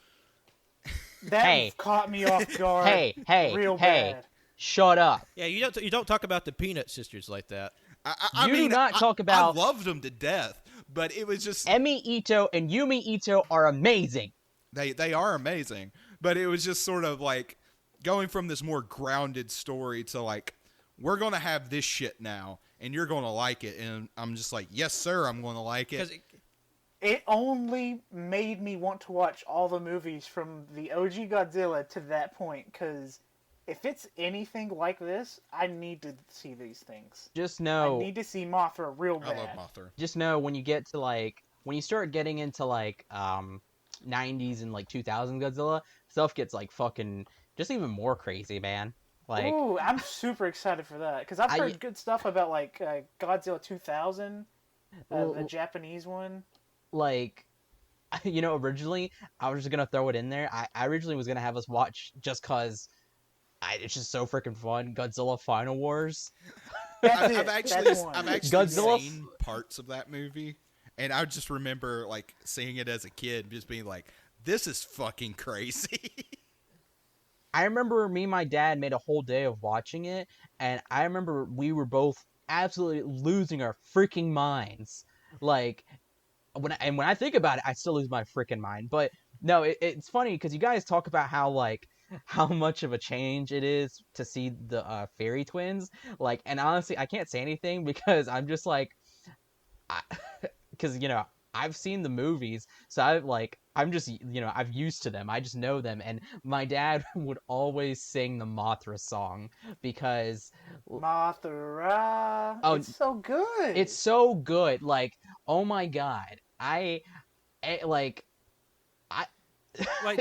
That caught me off guard. Real hey, bad. Shut up. Yeah, you don't talk about the Peanut Sisters like that. I You do mean, not talk about- I loved them to death, but it was just Emi Ito and Yumi Ito are amazing. they are amazing, but it was just sort of like going from this more grounded story to like, we're gonna have this shit now, and you're gonna like it, and I'm just like, yes sir, I'm gonna like it. It only made me want to watch all the movies from the OG Godzilla to that point, because if it's anything like this, I need to see these things. Just know. I need to see Mothra real bad. I love Mothra. Just know when you get to like when you start getting into like 90s and like 2000 Godzilla, stuff gets like fucking just even more crazy, man. Like, ooh, I'm super excited for that, because I've heard good stuff about like Godzilla 2000, the Japanese one. Like, originally I was just gonna throw it in there. I originally was gonna have us watch just cause it's just so freaking fun. Godzilla Final Wars. I've actually Godzilla seen parts of that movie, and I just remember like seeing it as a kid, just being like, "This is fucking crazy." I remember me and my dad made a whole day of watching it, and I remember we were both absolutely losing our freaking minds. Like, when I think about it, I still lose my freaking mind. But no, it's funny because you guys talk about how much of a change it is to see the fairy twins. Like, and honestly, I can't say anything because I'm just like, because I've seen the movies, so I'm just I'm used to them. I just know them, and my dad would always sing the Mothra song because Mothra. Oh, it's so good. It's so good. Like, oh my god, like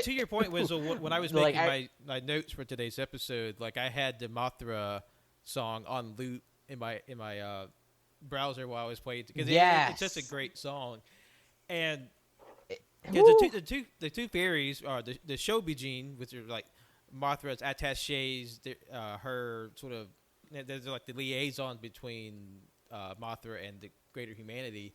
to your point, was when I was making my notes for today's episode, like I had the Mothra song on loop in my browser while I was playing, because it's just a great song. And the two fairies are the Shobijin, which are like Mothra's attachés. Her sort of, they're like the liaison between Mothra and the greater humanity,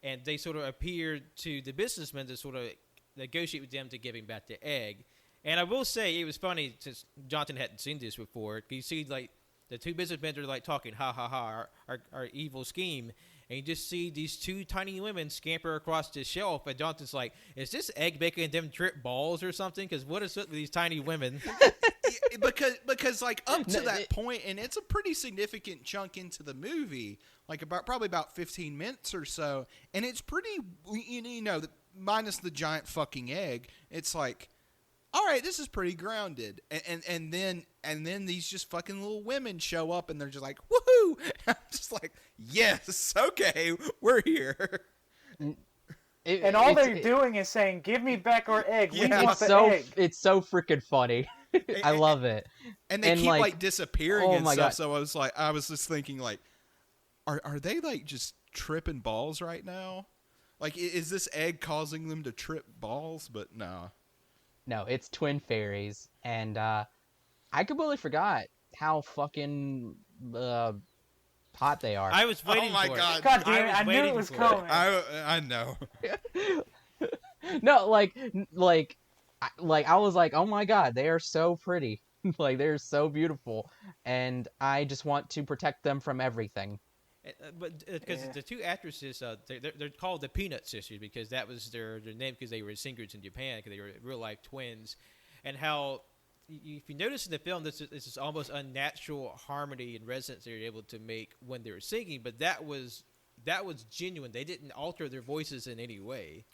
and they sort of appear to the businessmen to sort of negotiate with them to give him back the egg. And I will say it was funny, since Johnson hadn't seen this before. You see, like, the two businessmen are like talking, ha ha ha, our evil scheme. And you just see these two tiny women scamper across the shelf, and Johnson's like, is this egg making them trip balls or something? Because what is up with these tiny women? because like up to that point, and it's a pretty significant chunk into the movie, like probably about 15 minutes or so, and it's pretty, minus the giant fucking egg, it's like, all right, this is pretty grounded, and then these just fucking little women show up, and they're just like, woohoo! I'm just like, yes, okay, we're here. And all they're doing is saying, give me back our egg. We want the egg. It's so freaking funny. I love it. And they keep like disappearing and stuff. God. So I was just thinking, like, are they like just tripping balls right now? Like, is this egg causing them to trip balls? But no. No, it's twin fairies, and I completely forgot how fucking hot they are. I was waiting. Oh my for god! It. God damn it! I knew it was coming. I know. No, like I was like, oh my god, they are so pretty. Like, they're so beautiful, and I just want to protect them from everything. But because the two actresses, they're called the Peanut Sisters because that was their name, because they were singers in Japan, because they were real life twins. And how, if you notice in the film, this is almost unnatural harmony and resonance they were able to make when they were singing, but that was genuine. They didn't alter their voices in any way.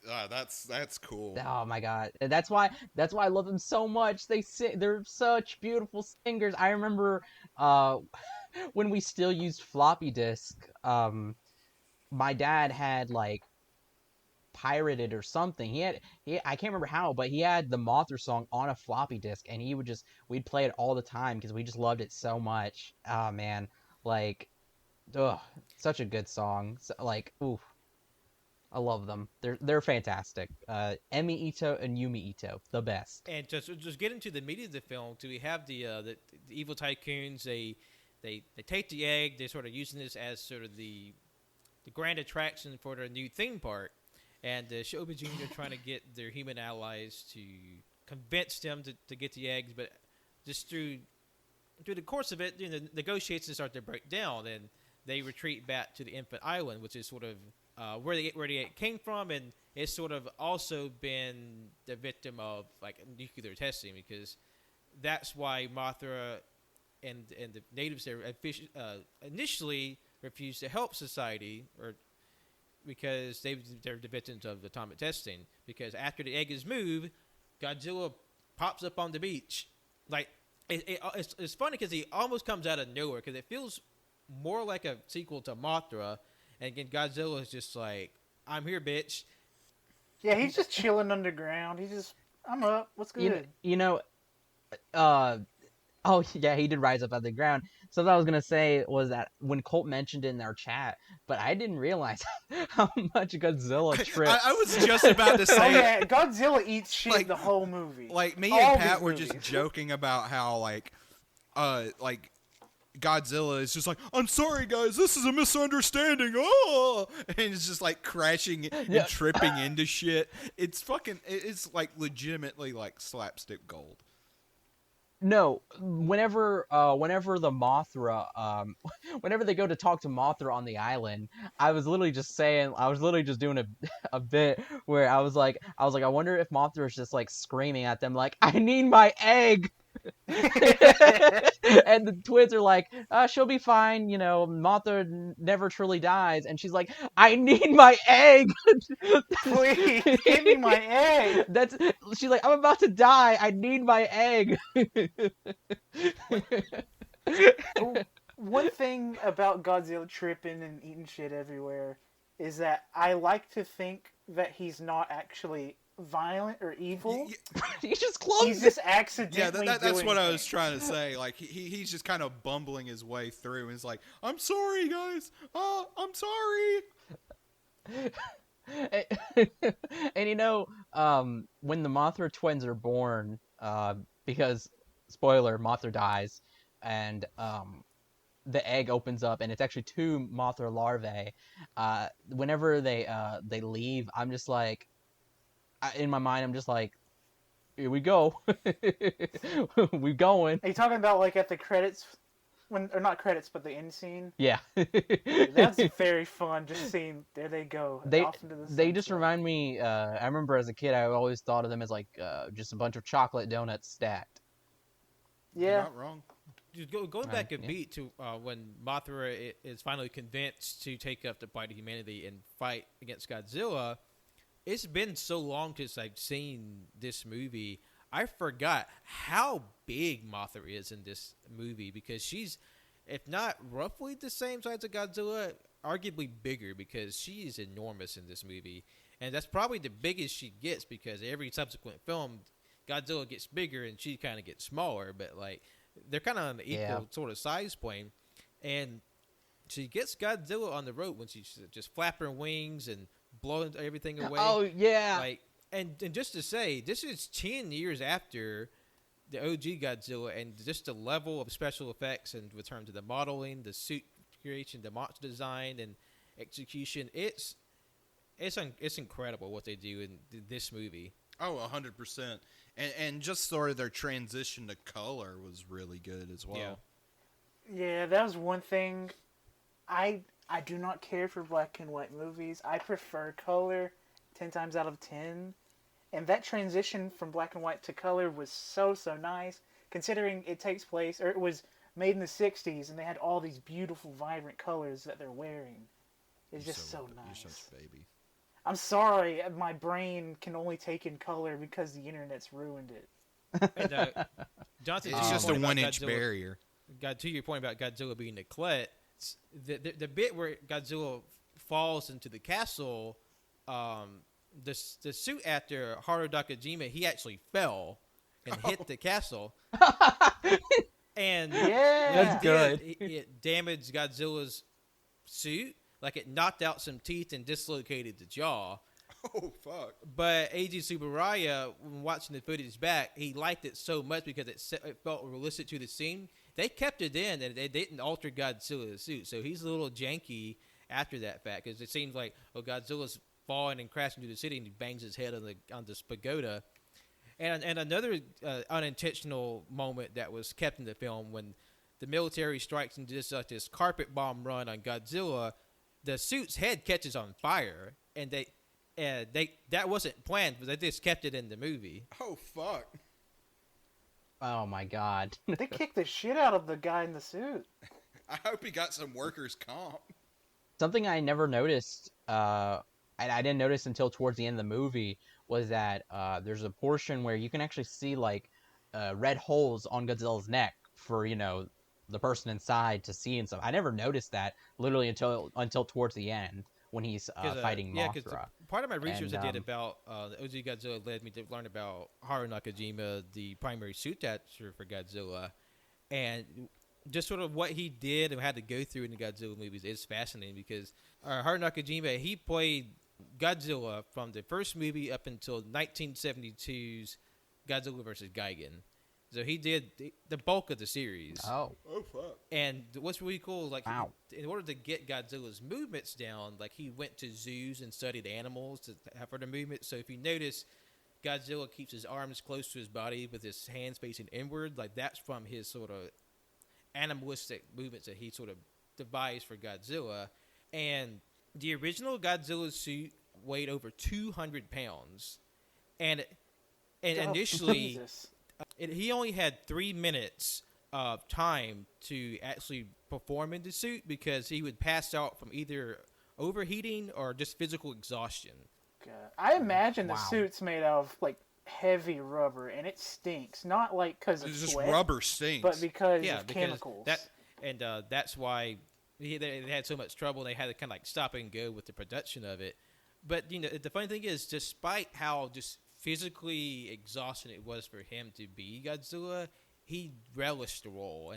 That's cool. Oh my god, that's why I love them so much. They're such beautiful singers. I remember when we still used floppy disk, my dad had like pirated or something. He I can't remember how, but he had the Mothra song on a floppy disk, and we'd play it all the time because we just loved it so much. Oh man, like ugh, such a good song. So, like, ooh, I love them. They're fantastic. Emi Ito and Yumi Ito, the best. And just get into the meat of the film. Do we have the evil tycoons? They take the egg. They're sort of using this as sort of the grand attraction for their new theme park. And Shoba Jr. trying to get their human allies to convince them to get the eggs, but just through the course of it, the negotiations start to break down, and they retreat back to the Infant Island, which is sort of where the egg came from, and it's sort of also been the victim of like nuclear testing, because that's why Mothra and the natives there initially refused to help society, or because they're the victims of atomic testing. Because after the egg is moved, Godzilla pops up on the beach. Like it's funny because he almost comes out of nowhere, because it feels more like a sequel to Mothra. And again, Godzilla is just like, I'm here, bitch. Yeah, he's just chilling underground. He's just, I'm up. What's good? Oh, yeah, he did rise up out of the ground. Something I was going to say was that when Colt mentioned it in our chat, but I didn't realize how much Godzilla trips. I was just about to Oh say, yeah, Godzilla eats shit Like- the whole movie. like me All and these Pat were just movies. joking about how like Godzilla is just like, I'm sorry guys, this is a misunderstanding. Oh, and it's just like crashing and Yeah. tripping into shit. It's it's like legitimately like slapstick gold. No, whenever the Mothra, whenever they go to talk to Mothra on the island, I was literally just doing a bit where I was like, I wonder if Mothra is just like screaming at them like, I need my egg. And the twins are like, she'll be fine, Mothra never truly dies, and she's like, I need my egg. Please, give me my egg. She's like, I'm about to die, I need my egg. One thing about Godzilla tripping and eating shit everywhere is that I like to think that he's not actually violent or evil. He's just clumsy. He's just Yeah, accidentally that's doing what I was things. trying to say. Like he's just kind of bumbling his way through, and he's like, I'm sorry guys, I'm sorry. And when the Mothra twins are born, because spoiler, Mothra dies, and the egg opens up, and it's actually two Mothra larvae. Whenever they leave, I'm just like, in my mind, I'm just like, here we go, we going. Are you talking about like at the credits, or not credits, but the end scene? Yeah. That's very fun. Just seeing there they go. Off into the They just sunset. remind me. I remember as a kid, I always thought of them as like just a bunch of chocolate donuts stacked. You're Yeah. not wrong. Just going back a yeah. beat to when Mothra is finally convinced to take up the fight of humanity and fight against Godzilla. It's been so long since I've seen this movie. I forgot how big Mothra is in this movie, because she's, if not roughly the same size as Godzilla, arguably bigger, because she is enormous in this movie. And that's probably the biggest she gets, because every subsequent film, Godzilla gets bigger and she kind of gets smaller, but like they're kind of on the equal sort of size plane. And she gets Godzilla on the rope when she's just flapping her wings and blowing everything away. Oh yeah. Like, and just to say, this is 10 years after the OG Godzilla, and just the level of special effects and with terms of the modeling, the suit creation, the monster design, and execution, it's incredible what they do in this movie. Oh, 100%. And just sort of their transition to color was really good as well. Yeah, that was one thing. I do not care for black and white movies. I prefer color 10 times out of 10. And that transition from black and white to color was so nice, considering it takes place, or it was made in the 60s, and they had all these beautiful, vibrant colors that they're wearing. It's just so nice. You're such a baby. I'm sorry, my brain can only take in color because the internet's ruined it. And Johnson, It's to your just a point about 1-inch Godzilla- barrier. To your point about Godzilla being a clet, the bit where Godzilla falls into the castle, the suit actor Haruo Nakajima, he actually fell and hit the castle, and Yeah. when That's he did, good. it damaged Godzilla's suit. Like, it knocked out some teeth and dislocated the jaw. Oh, fuck. But Eiji Tsuburaya, when watching the footage back, he liked it so much because it felt realistic to the scene. They kept it in, and they didn't alter Godzilla's suit. So he's a little janky after that fact, because it seems like, Godzilla's falling and crashing through the city, and he bangs his head on this pagoda. And another unintentional moment that was kept in the film, when the military strikes and does this carpet bomb run on Godzilla, the suit's head catches on fire, and that wasn't planned, but they just kept it in the movie. Oh, fuck. Oh my god. They kicked the shit out of the guy in the suit. I hope he got some workers' comp. Something I never noticed, and I didn't notice until towards the end of the movie, was that there's a portion where you can actually see like red holes on Godzilla's neck for, you know, the person inside to see and stuff. I never noticed that literally until towards the end when he's fighting Mothra. Yeah, part of my research I did about OG Godzilla led me to learn about Haruo Nakajima, the primary suit actor for Godzilla, and just sort of what he did and had to go through in the Godzilla movies is fascinating, because Haruo Nakajima, he played Godzilla from the first movie up until 1972's Godzilla vs. Gigan. So he did the bulk of the series. Oh, fuck. And what's really cool is, like, wow. in order to get Godzilla's movements down, like, he went to zoos and studied animals for the movement. So if you notice, Godzilla keeps his arms close to his body with his hands facing inward. Like, that's from his sort of animalistic movements that he sort of devised for Godzilla. And the original Godzilla suit weighed over 200 pounds. And initially... Jesus. He only had 3 minutes of time to actually perform in the suit, because he would pass out from either overheating or just physical exhaustion. God. I imagine the Wow. suit's made out of like heavy rubber, and it stinks. Not like because of It's just sweat, rubber stinks. but because Yeah, of because chemicals. that's why they had so much trouble. They had to kind of like stop and go with the production of it. But, you know, the funny thing is, despite how just physically exhausting it was for him to be Godzilla, he relished the role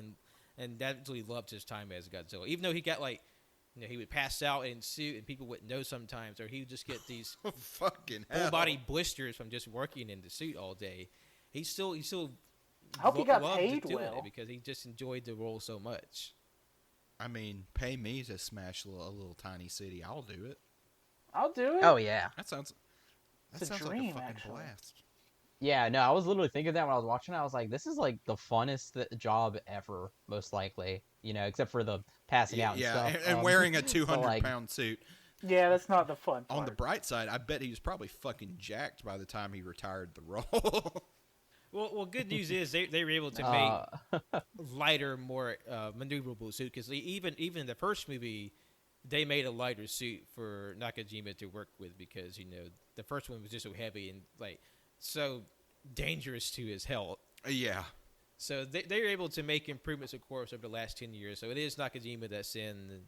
and definitely loved his time as Godzilla. Even though he got, like, you know, he would pass out in suit and people wouldn't know sometimes, or he would just get these Fucking hell. full body blisters from just working in the suit all day. He still I hope he got loved paid doing well. it because he just enjoyed the role so much. I mean, pay me to smash a little tiny city. I'll do it. I'll do it. Oh yeah. That sounds It's a like dream, a fucking actually. blast. Yeah, no, I was literally thinking that when I was watching it. I was like, this is like the funnest job ever, most likely. You know, except for the passing out and stuff. and wearing a 200-pound suit. Yeah, that's not the fun part. On the bright side, I bet he was probably fucking jacked by the time he retired the role. Well, good news is they were able to make lighter, more maneuverable suit, because even in the first movie, they made a lighter suit for Nakajima to work with, because, you know, the first one was just so heavy and like so dangerous to his health. Yeah. So they were able to make improvements, of course, over the last 10 years. So it is Nakajima that's in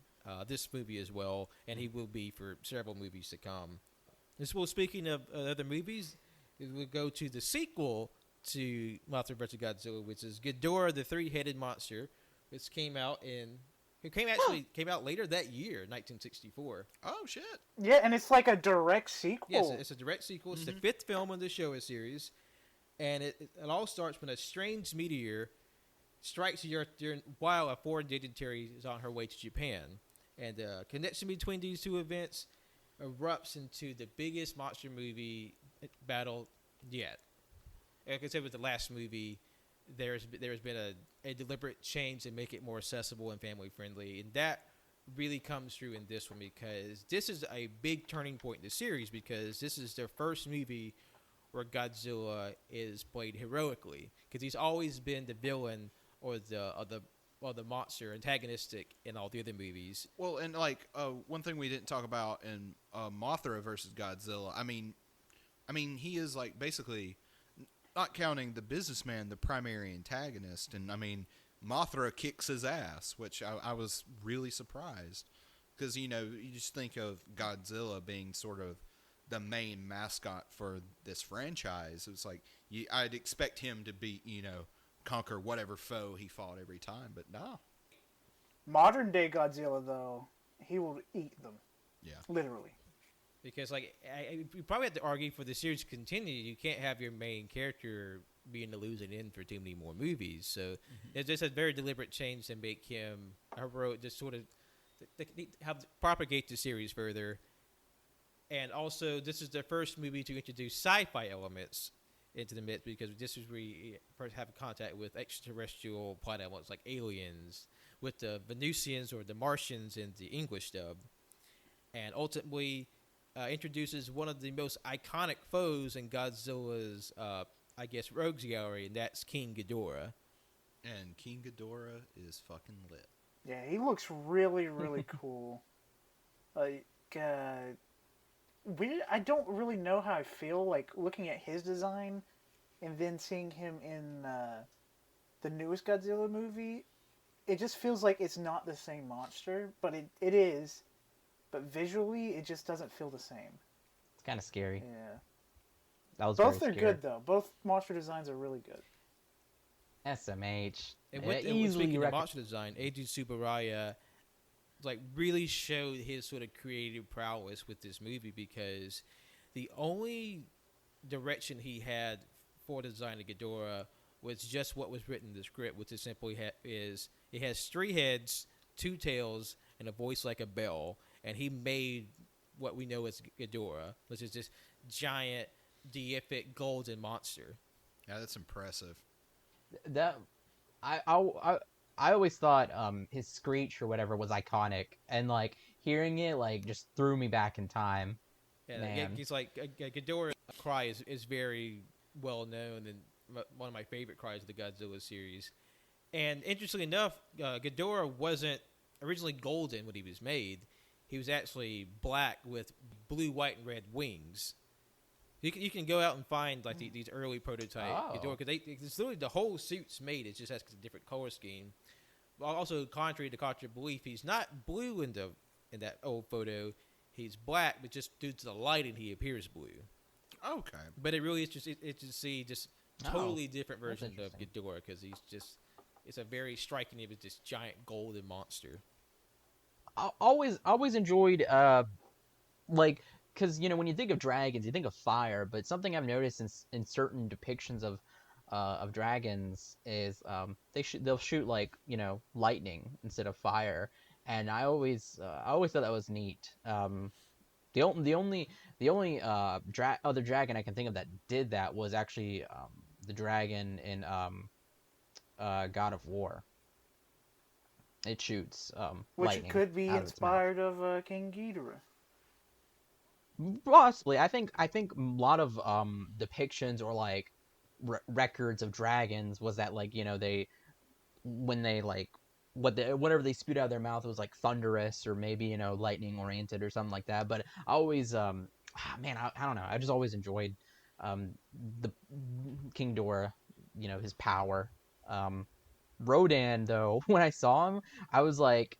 this movie as well, and he will be for several movies to come. Well, speaking of other movies, we'll go to the sequel to Mothra vs. Godzilla, which is Ghidorah, the Three-Headed Monster, which came out later that year, 1964. Oh, shit. Yeah, and it's like a direct sequel. Yes, it's a direct sequel. It's the fifth film in the Showa series, and it all starts when a strange meteor strikes the Earth while a foreign dignitary is on her way to Japan. And the connection between these two events erupts into the biggest monster movie battle yet. Like I said with the last movie, there's been a deliberate change to make it more accessible and family friendly, and that really comes through in this one, because this is a big turning point in the series, because this is their first movie where Godzilla is played heroically, because he's always been the villain or the monster antagonistic in all the other movies. Well, and like one thing we didn't talk about in Mothra versus Godzilla, I mean he is like basically, not counting the businessman, the primary antagonist, and I mean Mothra kicks his ass, which I was really surprised, because you know you just think of Godzilla being sort of the main mascot for this franchise. It's like I'd expect him to be, you know, conquer whatever foe he fought every time, but no. Modern day Godzilla, though, he will eat them. Yeah. Literally. Because like you probably have to argue for the series to continue. You can't have your main character being the losing end for too many more movies. So it's just a very deliberate change to make him a hero, just sort of have propagate the series further. And also, this is the first movie to introduce sci-fi elements into the mix, because this is where you first have contact with extraterrestrial plot elements like aliens, with the Venusians or the Martians in the English dub, and ultimately introduces one of the most iconic foes in Godzilla's, I guess, rogues gallery, and that's King Ghidorah. And King Ghidorah is fucking lit. Yeah, he looks really, really cool. Like, I don't really know how I feel, like, looking at his design and then seeing him in the newest Godzilla movie. It just feels like it's not the same monster, but it is. But visually, it just doesn't feel the same. It's kind of scary. Yeah. That was Both very are scary. good, though. Both monster designs are really good. SMH. And Easily speaking of monster design, Eiji Tsuburaya like really showed his sort of creative prowess with this movie, because the only direction he had for the design of Ghidorah was just what was written in the script, which is simply is it has 3 heads, 2 tails, and a voice like a bell, and he made what we know as Ghidorah, which is this giant, deific golden monster. Yeah, that's impressive. That I always thought his screech or whatever was iconic, and like hearing it like just threw me back in time. Yeah, Man. he's like Ghidorah's cry is very well known, and one of my favorite cries of the Godzilla series. And interestingly enough, Ghidorah wasn't originally golden when he was made. He was actually black with blue, white, and red wings. You can go out and find like these early prototype Ghidorah, because it's literally the whole suit's made. It just has a different color scheme. Also, contrary to popular belief, he's not blue in that old photo. He's black, but just due to the lighting, he appears blue. Okay. But it really is just totally different version of Ghidorah, because it's a very striking image, this giant golden monster. I always enjoyed like, because when you think of dragons, you think of fire, but something I've noticed in certain depictions of dragons is they'll shoot like lightning instead of fire, and I always thought that was neat. The only other dragon I can think of that did that was actually the dragon in God of War. It shoots Which lightning could be out of its mouth. inspired of King Ghidorah. Possibly. I think a lot of depictions or like records of dragons was that like whatever they spewed out of their mouth was like thunderous or maybe lightning oriented or something like that. But I always I don't know. I just always enjoyed the King Ghidorah, his power. Rodan though, when I saw him, I was like,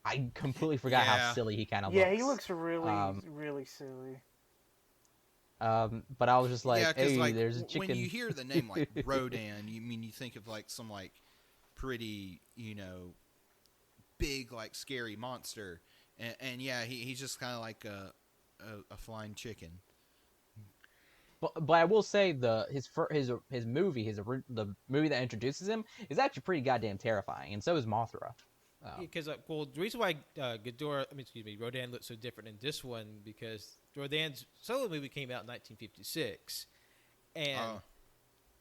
I completely forgot how silly he kind of looks. Yeah, he looks really, really silly. But I was just like, hey, like, there's a chicken. When you hear the name like Rodan, you think of like some like pretty, big like scary monster, and yeah, he's just kind of like a flying chicken. But I will say the movie the movie that introduces him is actually pretty goddamn terrifying, and so is Mothra. Because the reason why Rodan looks so different in this one, because Rodan's solo movie came out in 1956, and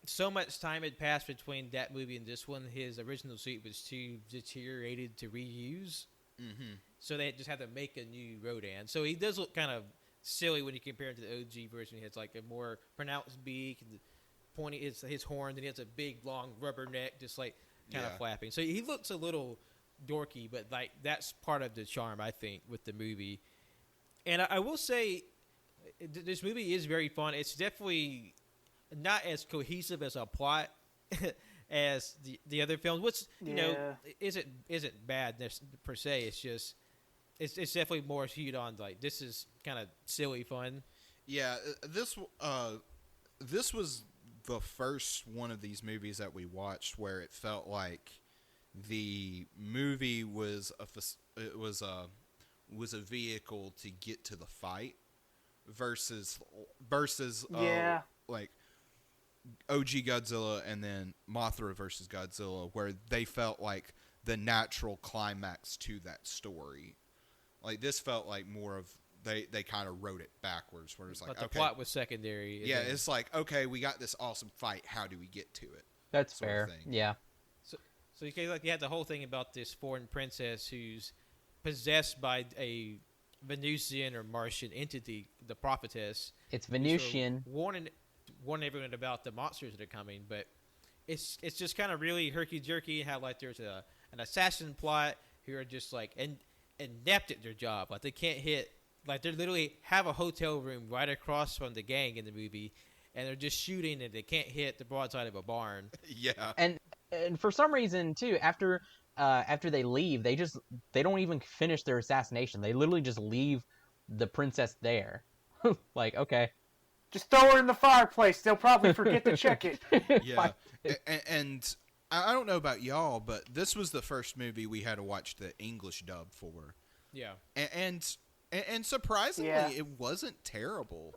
so much time had passed between that movie and this one. His original suit was too deteriorated to reuse, so they just had to make a new Rodan. So he does look kind of silly when you compare him to the OG version. He has like a more pronounced beak, and pointy his horns, and he has a big long rubber neck, just like kind of flapping. So he looks a little dorky, but like that's part of the charm, I think, with the movie. And I will say this movie is very fun. It's definitely not as cohesive as a plot as the other films, which isn't bad per se. It's just it's definitely more skewed on like this is kind of silly fun. Yeah, this was the first one of these movies that we watched where it felt like the movie was a vehicle to get to the fight versus Yeah. like OG Godzilla and then Mothra versus Godzilla, where they felt like the natural climax to that story. Like this felt like more of they kind of wrote it backwards, where it's like, But the okay, plot was secondary. yeah, it's like, okay, we got this awesome fight. How do we get to it? That's sort fair. of thing. Yeah. So you had the whole thing about this foreign princess who's possessed by a Venusian or Martian entity, the prophetess. It's Venusian. So warning everyone about the monsters that are coming, but it's just kind of really herky-jerky how like there's an assassin plot who are just like inept at their job. Like they can't hit, like they literally have a hotel room right across from the gang in the movie, and they're just shooting and they can't hit the broadside of a barn. Yeah. And for some reason too, after they leave, they don't even finish their assassination. They literally just leave the princess there. Like, okay. Just throw her in the fireplace. They'll probably forget to check it. Yeah. And I don't know about y'all, but this was the first movie we had to watch the English dub for. Yeah. And surprisingly, Yeah. it wasn't terrible.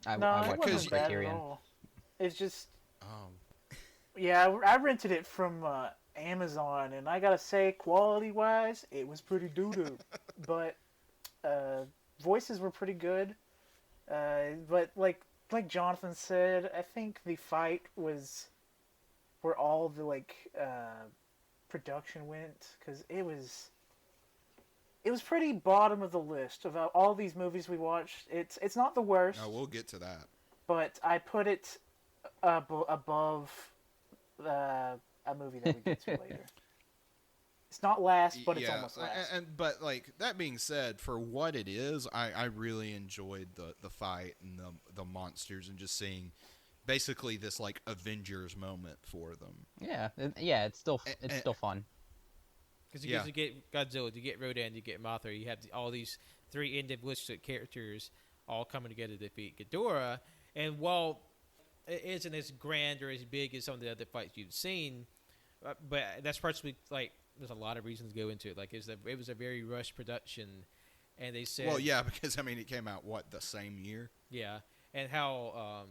I No, it watched wasn't bad at Criterion. all. It's just, Oh. yeah, I rented it from Amazon, and I gotta say, quality-wise, it was pretty doo-doo. But voices were pretty good. But like Jonathan said, I think the fight was where all the production went, because it was pretty bottom of the list of all these movies we watched. It's not the worst. No, we'll get to that. But I put it above a movie that we get to later. It's not last, but it's almost last. But like that being said, for what it is, I really enjoyed the fight and the monsters and just seeing basically this like Avengers moment for them. Yeah, it's still fun. Because you get Godzilla, you get Rodan, you get Mothra, you have all these three individualistic characters all coming together to defeat Ghidorah. And while it isn't as grand or as big as some of the other fights you've seen, but that's partially like there's a lot of reasons to go into it. Like it was a very rushed production, and they said, well, yeah, because I mean it came out the same year. Yeah, and how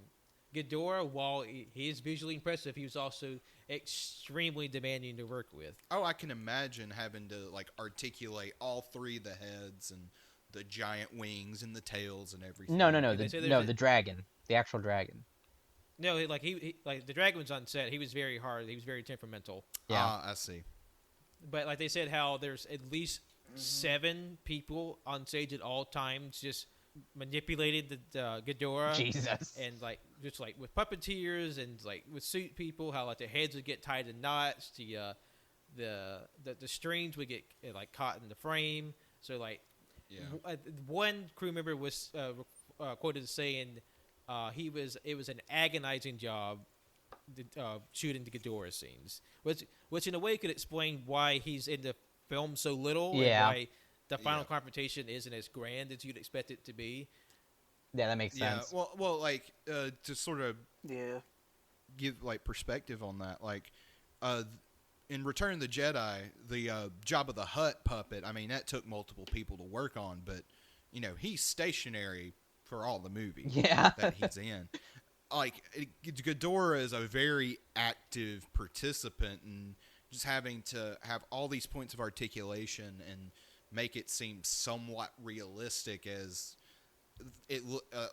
Ghidorah, while he is visually impressive, he was also extremely demanding to work with. Oh, I can imagine having to like articulate all three of the heads and the giant wings and the tails and everything. No, the dragon, the actual dragon. No, like he like the dragon was on set. He was very hard. He was very temperamental. Yeah, I see. But like they said, how there's at least 7 people on stage at all times just manipulated the Ghidorah. Jesus. And like just like with puppeteers and like with suit people, how like their heads would get tied in knots. The strings would get like caught in the frame. So like, one crew member was quoted as saying, it was an agonizing job shooting the Ghidorah scenes, which in a way could explain why he's in the film so little, and why the final confrontation isn't as grand as you'd expect it to be. Yeah, that makes sense. Yeah, well, like to sort of give like perspective on that, like in Return of the Jedi, the Jabba the Hutt puppet, I mean that took multiple people to work on, but you know he's stationary for all the movies that he's in. Like Ghidorah is a very active participant, and just having to have all these points of articulation and make it seem somewhat realistic as it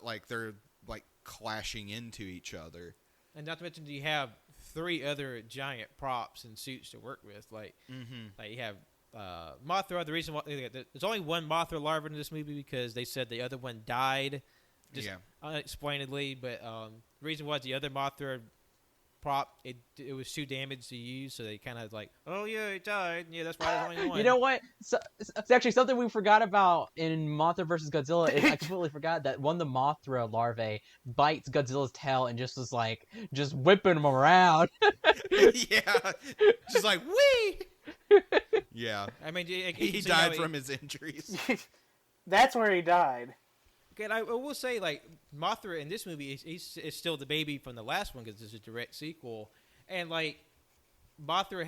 like they're like clashing into each other. And not to mention you have 3 other giant props and suits to work with. Like you have Mothra. The reason why there's only one Mothra larva in this movie because they said the other one died. Just unexplainedly, but the reason was the other Mothra prop, it was too damaged to use, so they kind of like, oh yeah, it died. Yeah, that's why there's only one. You know what? So, it's actually something we forgot about in Mothra versus Godzilla. I completely forgot that one of the Mothra larvae bites Godzilla's tail and just was like, just whipping him around. Yeah, just like wee. Yeah, I mean, he died from his injuries. That's where he died. And I will say, like, Mothra in this movie is still the baby from the last one because it's a direct sequel. And, like, Mothra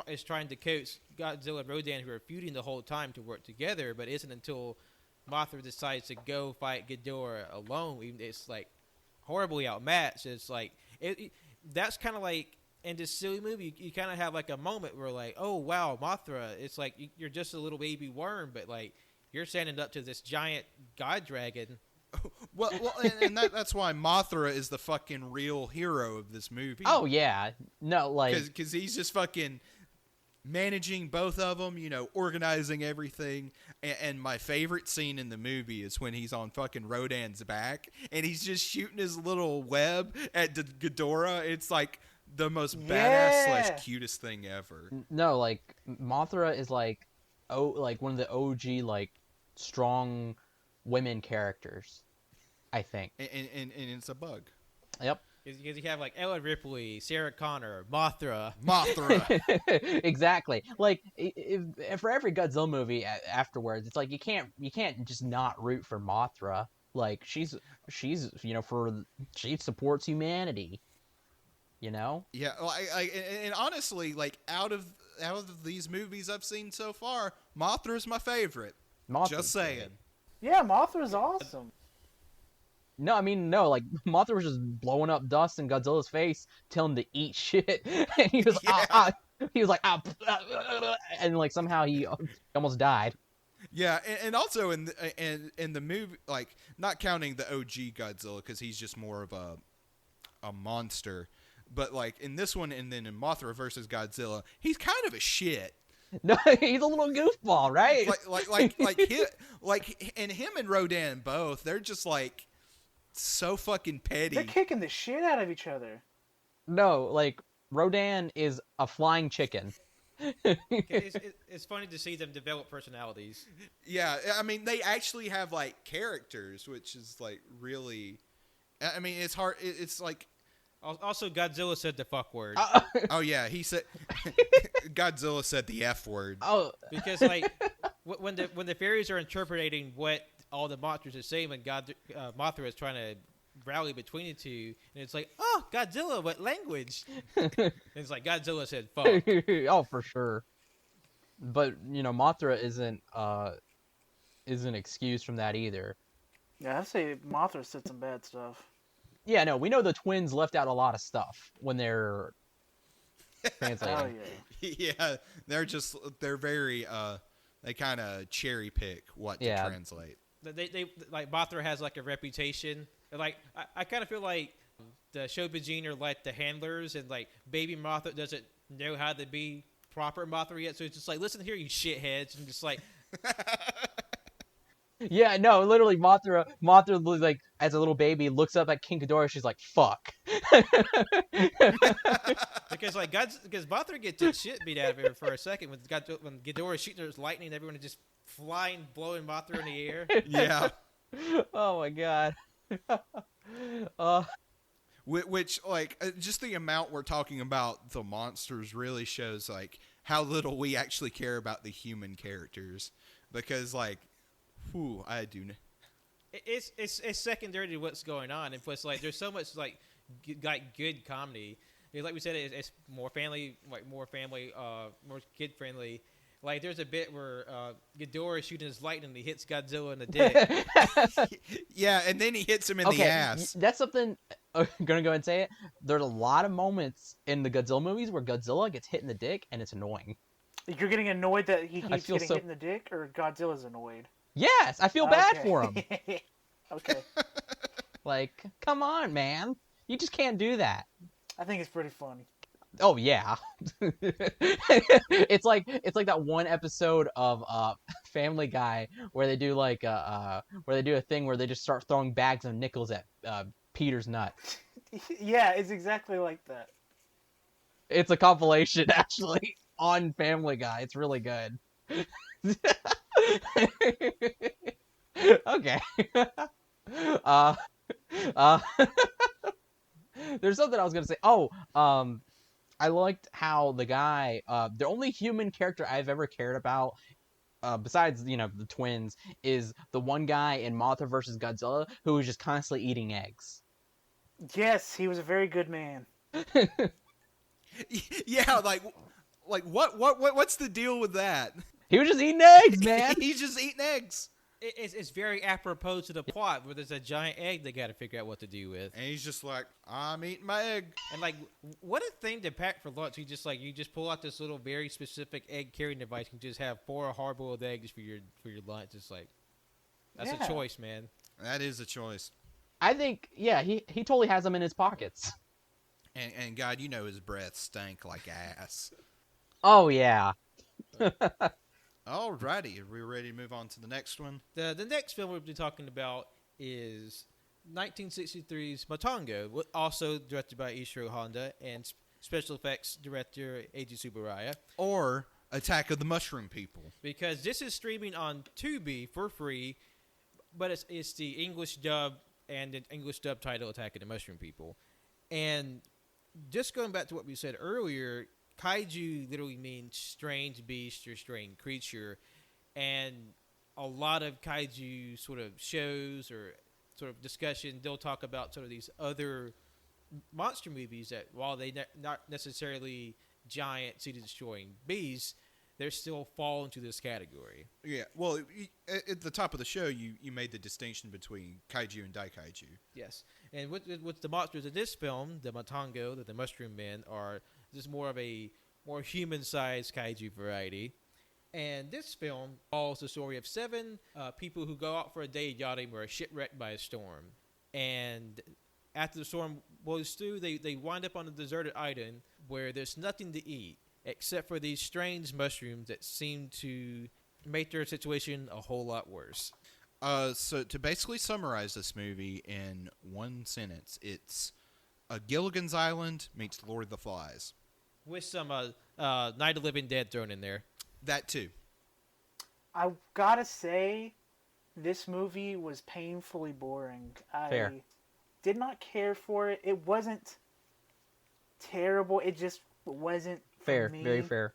is trying to coax Godzilla and Rodan, who are feuding the whole time, to work together, but it isn't until Mothra decides to go fight Ghidorah alone. It's like horribly outmatched. It's like that's kind of like in this silly movie, you kind of have like a moment where like, oh wow, Mothra. It's like you're just a little baby worm, but like you're standing up to this giant god dragon. Well, and that's why Mothra is the fucking real hero of this movie. Oh yeah, no, like because he's just fucking managing both of them, organizing everything. And my favorite scene in the movie is when he's on fucking Rodan's back and he's just shooting his little web at Ghidorah. It's like the most badass / cutest thing ever. No, like Mothra is like one of the OG like strong women characters, I think. And it's a bug. Yep. Because you have like Ella Ripley, Sarah Connor, Mothra. Exactly. Like if for every Godzilla movie afterwards, it's like you can't just not root for Mothra. Like she's she supports humanity. Yeah. Well, and honestly, like out of these movies I've seen so far, Mothra's my favorite. Just saying. Great. Yeah, Mothra's awesome. No, I mean, no, like, Mothra was just blowing up dust in Godzilla's face, telling him to eat shit, and he was, and, like, somehow he almost died. Yeah, and also in the movie, like, not counting the OG Godzilla, because he's just more of a monster, but, like, in this one, and then in Mothra versus Godzilla, he's kind of a shit. No, he's a little goofball, right? And him and Rodan both, they're just, like, so fucking petty. They're kicking the shit out of each other. No, like, Rodan is a flying chicken. It's funny to see them develop personalities. Yeah, I mean, they actually have, like, characters, which is, like, really... I mean, it's hard... It's, like... Also, Godzilla said the fuck word. Oh, yeah, he said... Godzilla said the F word. Oh. Because, like, when the fairies are interpreting what all the monsters are saying, when Mothra is trying to rally between the two, and it's like, oh, Godzilla, what language? And it's like, Godzilla said fuck. Oh, for sure. But, Mothra isn't excused from that either. Yeah, I'd say Mothra said some bad stuff. Yeah, no, we know the twins left out a lot of stuff when they're translating. Oh, yeah. Yeah, they're very, they kind of cherry pick what to translate. They like, Mothra has, like, a reputation. Like, I kind of feel like the Shobijin are like the handlers, and, like, baby Mothra doesn't know how to be proper Mothra yet, so it's just like, listen here, you shitheads, and just like... Yeah, no, literally, Mothra, like, as a little baby, looks up at King Ghidorah, she's like, fuck. Because Mothra gets the shit beat out of her for a second when Ghidorah shooting her lightning, everyone is just flying, blowing Mothra in the air. Yeah. Oh my god. Which, like, just the amount we're talking about the monsters really shows, like, how little we actually care about the human characters. Because, like, I do. It's secondary to what's going on, and plus, like, there's so much like good comedy. Like we said, it's more family, more kid friendly. Like, there's a bit where Ghidorah is shooting his lightning and he hits Godzilla in the dick. Yeah, and then he hits him in the ass. That's something. I'm gonna go and say it. There's a lot of moments in the Godzilla movies where Godzilla gets hit in the dick, and it's annoying. You're getting annoyed that he keeps getting so... hit in the dick, or Godzilla's annoyed? Yes, I feel bad for him. Okay. Like, come on, man. You just can't do that. I think it's pretty funny. Oh yeah. It's like that one episode of Family Guy where they do like where they do a thing where they just start throwing bags of nickels at Peter's nut. Yeah, it's exactly like that. It's a compilation actually on Family Guy. It's really good. Okay. There's something I was gonna say. I liked how the guy, the only human character I've ever cared about, besides, the twins, is the one guy in Mothra vs. Godzilla who was just constantly eating eggs. Yes, he was a very good man. Yeah, what's the deal with that? He was just eating eggs, man. He's just eating eggs. It's very apropos to the plot where there's a giant egg they got to figure out what to do with. And he's just like, I'm eating my egg. And like, what a thing to pack for lunch. You just pull out this little very specific egg carrying device and just have 4 hard-boiled eggs for your lunch. It's like, that's a choice, man. That is a choice. I think, yeah, he totally has them in his pockets. And God, you know his breath stank like ass. Oh, yeah. Alrighty, are we ready to move on to the next one? The next film we'll be talking about is 1963's Matango, also directed by Ishiro Honda and special effects director Eiji Tsuburaya. Or Attack of the Mushroom People. Because this is streaming on Tubi for free, but it's the English dub and the English dub title Attack of the Mushroom People. And just going back to what we said earlier, Kaiju literally means strange beast or strange creature, and a lot of Kaiju sort of shows or sort of discussion, they'll talk about sort of these other monster movies that, while they not necessarily giant city-destroying beasts, they still fall into this category. Yeah, well, at the top of the show, you made the distinction between Kaiju and Daikaiju. Yes, and with the monsters in this film, the Matango, the Mushroom Men, are just more of a more human-sized Kaiju variety. And this film follows the story of 7 people who go out for a day yachting were shipwrecked by a storm. And after the storm blows through, they wind up on a deserted island where there's nothing to eat except for these strange mushrooms that seem to make their situation a whole lot worse. So to basically summarize this movie in one sentence, it's a Gilligan's Island meets Lord of the Flies. With some Night of the Living Dead thrown in there. That too. I gotta say, this movie was painfully boring. Fair. I did not care for it. It wasn't terrible. It just wasn't Fair, for me. very fair.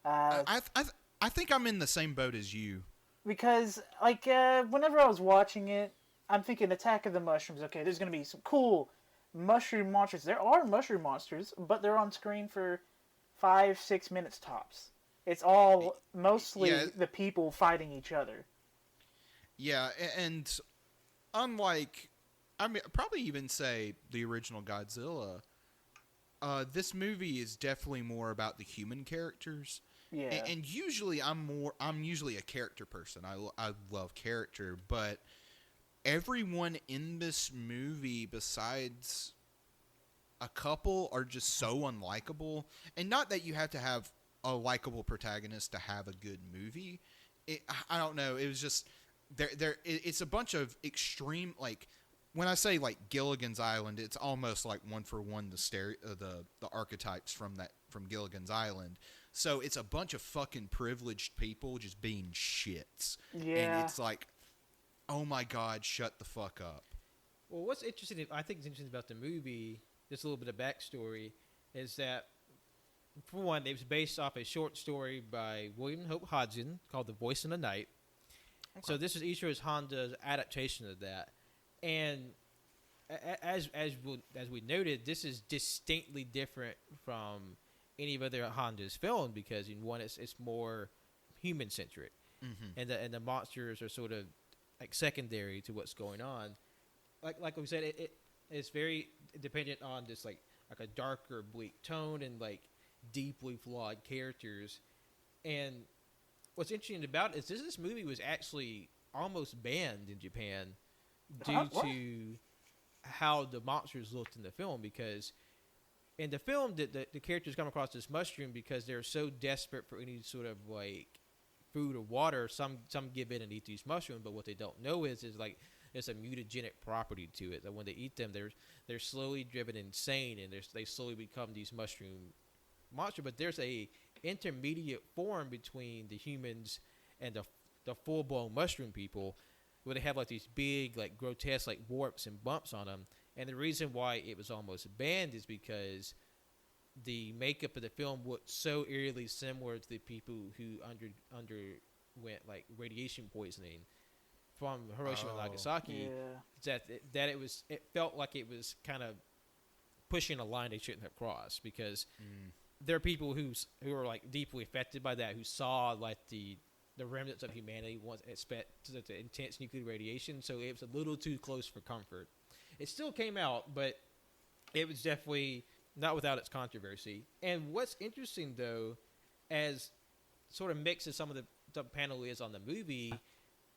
I think I'm in the same boat as you. Because, like, whenever I was watching it, I'm thinking Attack of the Mushrooms. Okay, there's going to be some cool mushroom monsters. There are mushroom monsters, but they're on screen for 5-6 minutes tops. It's all mostly the people fighting each other. Yeah, and unlike, I mean, probably even say the original Godzilla, this movie is definitely more about the human characters. Yeah. And usually I'm usually a character person. I love character, but everyone in this movie besides a couple are just so unlikable. And not that you have to have a likable protagonist to have a good movie. I don't know. It was just it's a bunch of extreme, like, when I say like Gilligan's Island, it's almost like one for one the archetypes from Gilligan's Island. So it's a bunch of fucking privileged people just being shits. Yeah. And it's like, oh my God, shut the fuck up. Well, what's interesting, I think it's interesting about the movie, just a little bit of backstory, is that, for one, it was based off a short story by William Hope Hodgson called The Voice in the Night. Okay. So this is Ishiro Honda's adaptation of that. And as we noted, this is distinctly different from any of other Honda's film, because in one it's more human centric, and the monsters are sort of like secondary to what's going on. Like we said, it's very dependent on this like a darker, bleak tone and like deeply flawed characters. And what's interesting about it is this movie was actually almost banned in Japan due to how the monsters looked in the film, because in the film the characters come across this mushroom because they're so desperate for any sort of like food or water. Some give in and eat these mushrooms, but what they don't know is like there's a mutagenic property to it, that when they eat them they're slowly driven insane, and they slowly become these mushroom monsters. But there's a intermediate form between the humans and the full-blown mushroom people, where they have like these big, like grotesque, like warps and bumps on them. And the reason why it was almost banned is because the makeup of the film looked so eerily similar to the people who underwent like radiation poisoning from Hiroshima and Nagasaki. Yeah. That it felt like it was kind of pushing a line they shouldn't have crossed, because there are people who are like deeply affected by that, who saw like the remnants of humanity once exposed to intense nuclear radiation. So it was a little too close for comfort. It still came out, but it was definitely not without its controversy. And what's interesting, though, as sort of mixed as some of the panel is on the movie,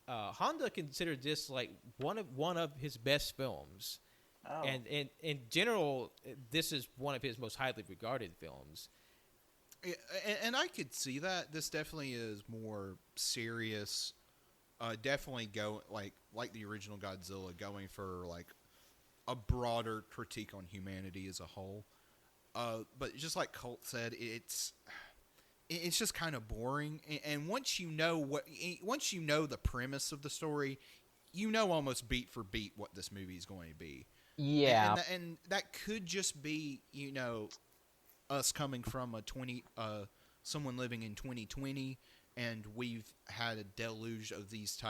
Honda considered this like one of his best films. Oh. And in general, this is one of his most highly regarded films. And I could see that. This definitely is more serious. Definitely go like the original Godzilla, going for like a broader critique on humanity as a whole. But just like Colt said, it's just kind of boring. And once you know the premise of the story, you know almost beat for beat what this movie is going to be. Yeah, and that could just be, us coming from someone living in 2020, and we've had a deluge of these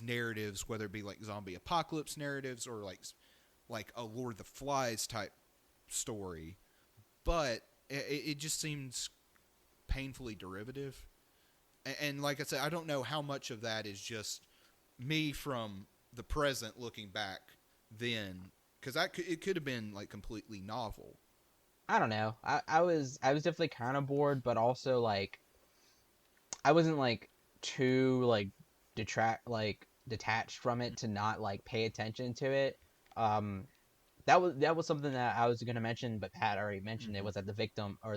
narratives, whether it be like zombie apocalypse narratives or like a Lord of the Flies type story, but it just seems painfully derivative. And like I said, I don't know how much of that is just me from the present looking back then, because it could have been like completely novel. I don't know. I was definitely kind of bored, but also like I wasn't like too like detached from it to not like pay attention to it. That was something that I was going to mention, but Pat already mentioned it, was that the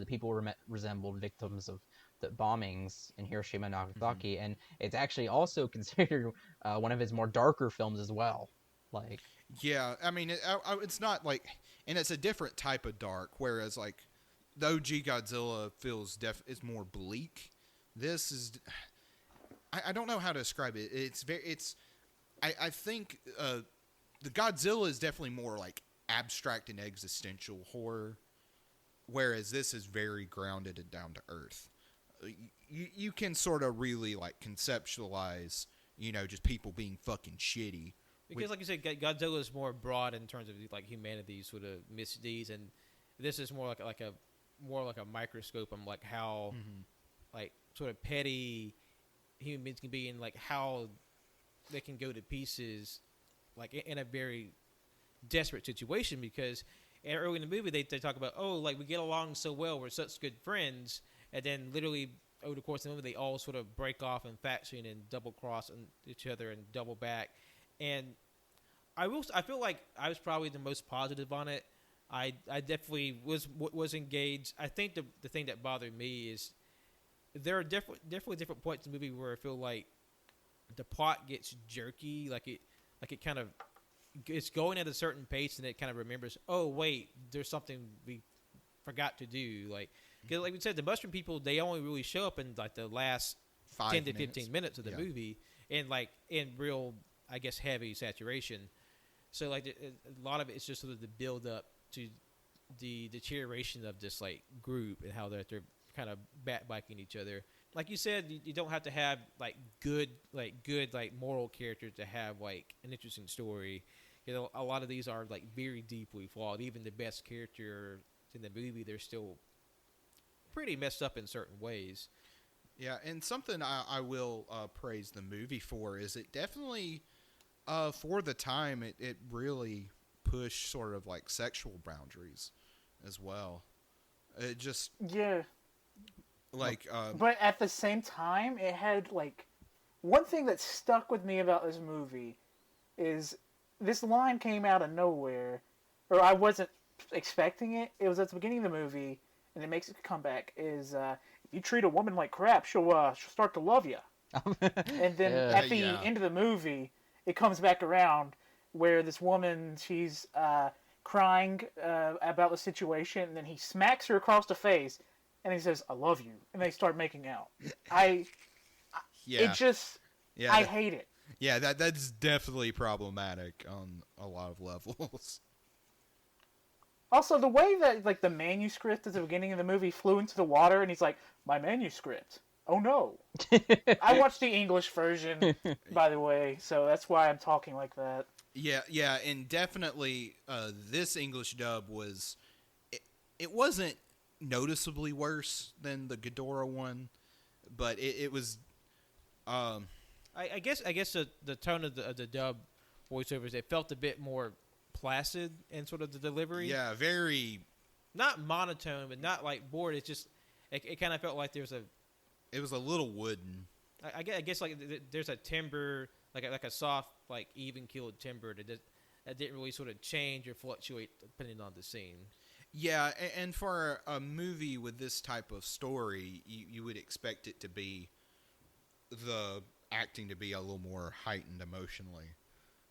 people resembled victims of the bombings in Hiroshima and Nagasaki, and it's actually also considered one of his more darker films as well. Like, yeah, I mean, it's not like, and it's a different type of dark. Whereas like the OG Godzilla is more bleak. This is, I don't know how to describe it. I think the Godzilla is definitely more like abstract and existential horror, whereas this is very grounded and down to earth. You can sort of really like conceptualize, just people being fucking shitty. Because, like you said, Godzilla is more broad in terms of like humanity's sort of misdeeds, and this is more like a microscope on like how like sort of petty human beings can be, and like how they can go to pieces, like in a very desperate situation. Because early in the movie they talk about, oh, like we get along so well, we're such good friends, and then literally over the course of the movie they all sort of break off in faction and double cross each other and double back. And I feel like I was probably the most positive on it. I definitely was engaged. I think the thing that bothered me is there are definitely different points in the movie where I feel like the plot gets jerky, like it kind of it's going at a certain pace, and it kind of remembers, oh wait, there's something we forgot to do. Like, because like we said, the mushroom people, they only really show up in like the last 10 to 15 minutes of the movie, and like in real, I guess, heavy saturation. So like a lot of it is just sort of the build up to the deterioration of this like group and how they're kind of backbiting each other. Like you said, you don't have to have like good moral characters to have like an interesting story. A lot of these are like very deeply flawed. Even the best character in the movie, they're still pretty messed up in certain ways. Yeah, and something I will praise the movie for is it definitely, for the time, it really pushed sort of like sexual boundaries as well. It just... Yeah. Like... but at the same time, it had like... One thing that stuck with me about this movie is this line came out of nowhere, or I wasn't expecting it. It was at the beginning of the movie, and it makes it come back, is... if you treat a woman like crap, she'll start to love you. And then at the end of the movie, it comes back around where this woman, she's crying about the situation, and then he smacks her across the face, and he says, "I love you," and they start making out. I hate it. Yeah, that's definitely problematic on a lot of levels. Also, the way that like the manuscript at the beginning of the movie flew into the water, and he's like, "My manuscript. Oh no." I watched the English version, by the way, so that's why I'm talking like that. Yeah, and definitely this English dub was it wasn't noticeably worse than the Ghidorah one, but it was. I guess the tone of the dub voiceovers, it felt a bit more placid in sort of the delivery. Yeah, very. Not monotone, but not like bored. It's just it kind of felt like there's a. It was a little wooden. I guess like there's a timbre, like a soft, like even keeled timbre that didn't really sort of change or fluctuate depending on the scene. Yeah, and for a movie with this type of story, you would expect it to be the acting to be a little more heightened emotionally,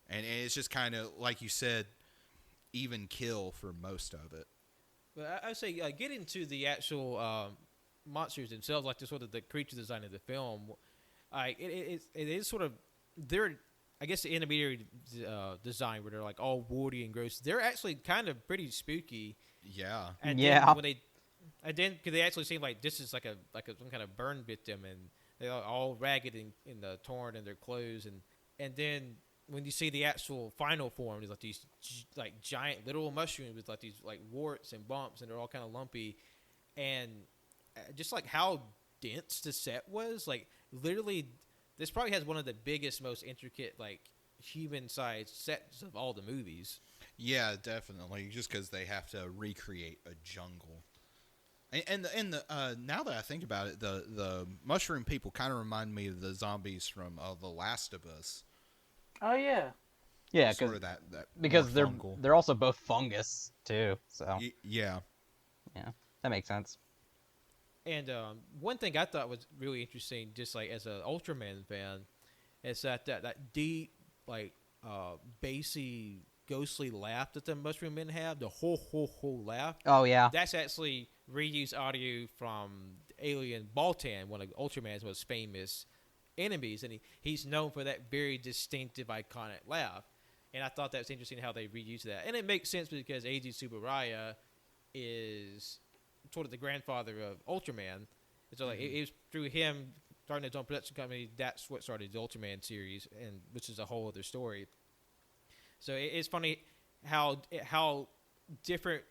and it's just kind of like you said, even kill for most of it. But I would say getting to the actual monsters themselves, like the sort of the creature design of the film, it is sort of they're, I guess, the intermediary design where they're like all woody and gross. They're actually kind of pretty spooky. Yeah. And Yeah. then because they actually seem like this is like some kind of burn victim, and they're all ragged and torn in their clothes, and then when you see the actual final form, there's like these like giant little mushrooms with like these like warts and bumps, and they're all kind of lumpy, and just like how dense the set was, like literally, this probably has one of the biggest, most intricate like human-sized sets of all the movies. Yeah, definitely. Just because they have to recreate a jungle, and the now that I think about it, the mushroom people kind of remind me of the zombies from The Last of Us. Oh yeah. Yeah, Sort of that because more fungal. they're also both fungus too. So Yeah. that makes sense. And one thing I thought was really interesting, just like as an Ultraman fan, is that deep, like bassy, ghostly laugh that the mushroom men have, the ho ho ho laugh. Oh yeah. That's actually reused audio from alien Baltan, one of Ultraman's most famous enemies, and he's known for that very distinctive, iconic laugh. And I thought that was interesting how they reused that, and it makes sense because Eiji Tsuburaya is sort of the grandfather of Ultraman, and so like it was through him starting his own production company. That's what started the Ultraman series, and which is a whole other story. So it's funny how different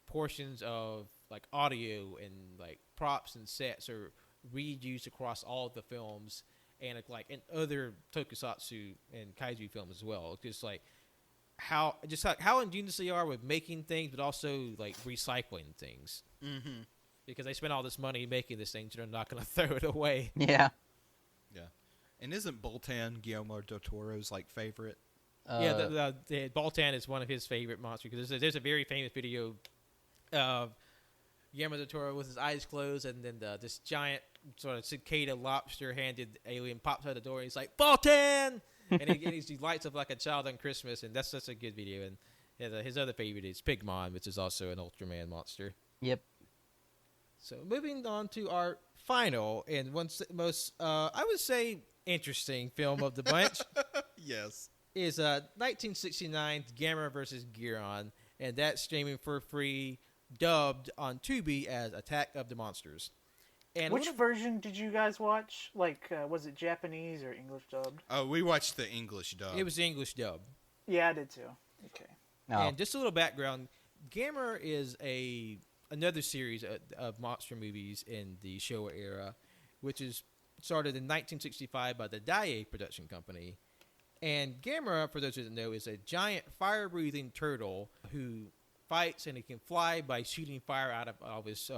portions of like audio and like props and sets are reused across all of the films, and like in other tokusatsu and kaiju films as well. Just like how ingenious they are with making things, but also like recycling things. Mm-hmm. Because they spent all this money making this thing, so they're not going to throw it away. Yeah. Yeah. And isn't Boltan Guillermo del Toro's like favorite? Yeah, the Baltan is one of his favorite monsters, because there's a very famous video of Guillermo del Toro with his eyes closed, and then this giant sort of cicada lobster-handed alien pops out the door, and he's like, Baltan! and he lights up like a child on Christmas, and that's a good video. And his other favorite is Pigmon, which is also an Ultraman monster. Yep. So moving on to our final and most, I would say, interesting film of the bunch. Yes. Is 1969's Gamera vs. Guiron, and that's streaming for free, dubbed on Tubi as Attack of the Monsters. And Which version did you guys watch? Like, was it Japanese or English dubbed? Oh, we watched the English dub. It was the English dub. Yeah, I did too. Okay. No. And just a little background, Gamera is another series of monster movies in the Showa era, which is started in 1965 by the Daiei production company. And Gamera, for those who don't know, is a giant fire-breathing turtle who fights, and he can fly by shooting fire out of his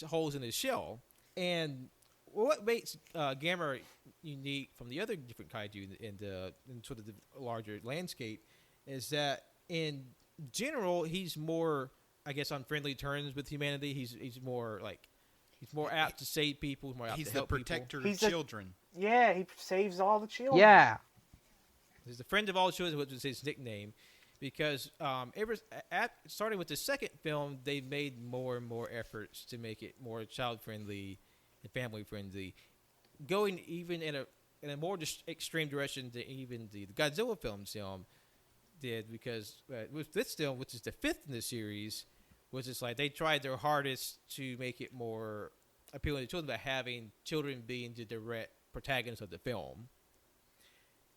holes in his shell. And what makes Gamera unique from the other different kaiju in sort of the larger landscape is that in general he's more, I guess, on friendly terms with humanity. He's more apt to save people. He's the protector of children. Yeah, he saves all the children. Yeah. He's the friend of all children, which was his nickname, because starting with the second film, they made more and more efforts to make it more child-friendly and family-friendly, going even in a more extreme direction than even the Godzilla films did, because with this film, which is the fifth in the series, was just like they tried their hardest to make it more appealing to children by having children being the direct protagonists of the film.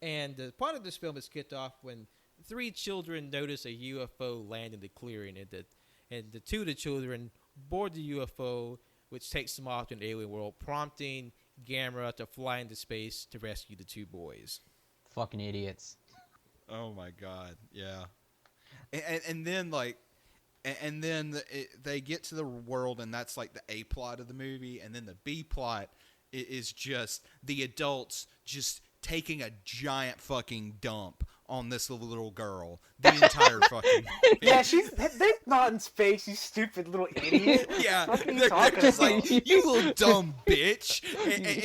And the plot of this film is kicked off when three children notice a UFO land in the clearing, and the two of the children board the UFO, which takes them off to an alien world, prompting Gamera to fly into space to rescue the two boys. Fucking idiots. Oh my god, yeah. And then they get to the world, and that's like the A plot of the movie, and then the B plot is just the adults just taking a giant fucking dump on this little girl the entire fucking Yeah, they're not in space, you stupid little idiot. yeah, What are you they're talking just about? like, you little dumb bitch,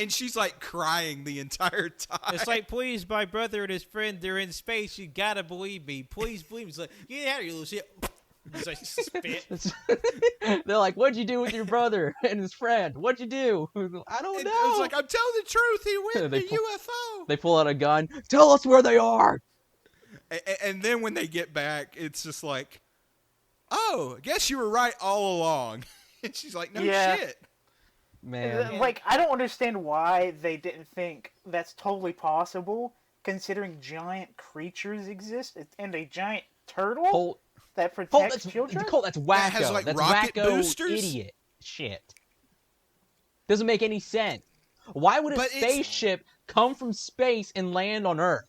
and she's like crying the entire time. It's like, please, my brother and his friend, they're in space. You gotta believe me. Please believe me. It's like, get out of here, little shit. It's like, spit. They're like, what'd you do with your brother and his friend? What'd you do? I don't know. It's like, I'm telling the truth. He went They to UFO. They pull out a gun. Tell us where they are. And then when they get back, it's just like, oh, I guess you were right all along. And she's like, no shit. Man. Like, I don't understand why they didn't think that's totally possible, considering giant creatures exist and a giant turtle that protects children. Cole, that's wacko. That has, like, that's rocket wacko boosters? idiot shit. Doesn't make any sense. Why would a spaceship come from space and land on Earth?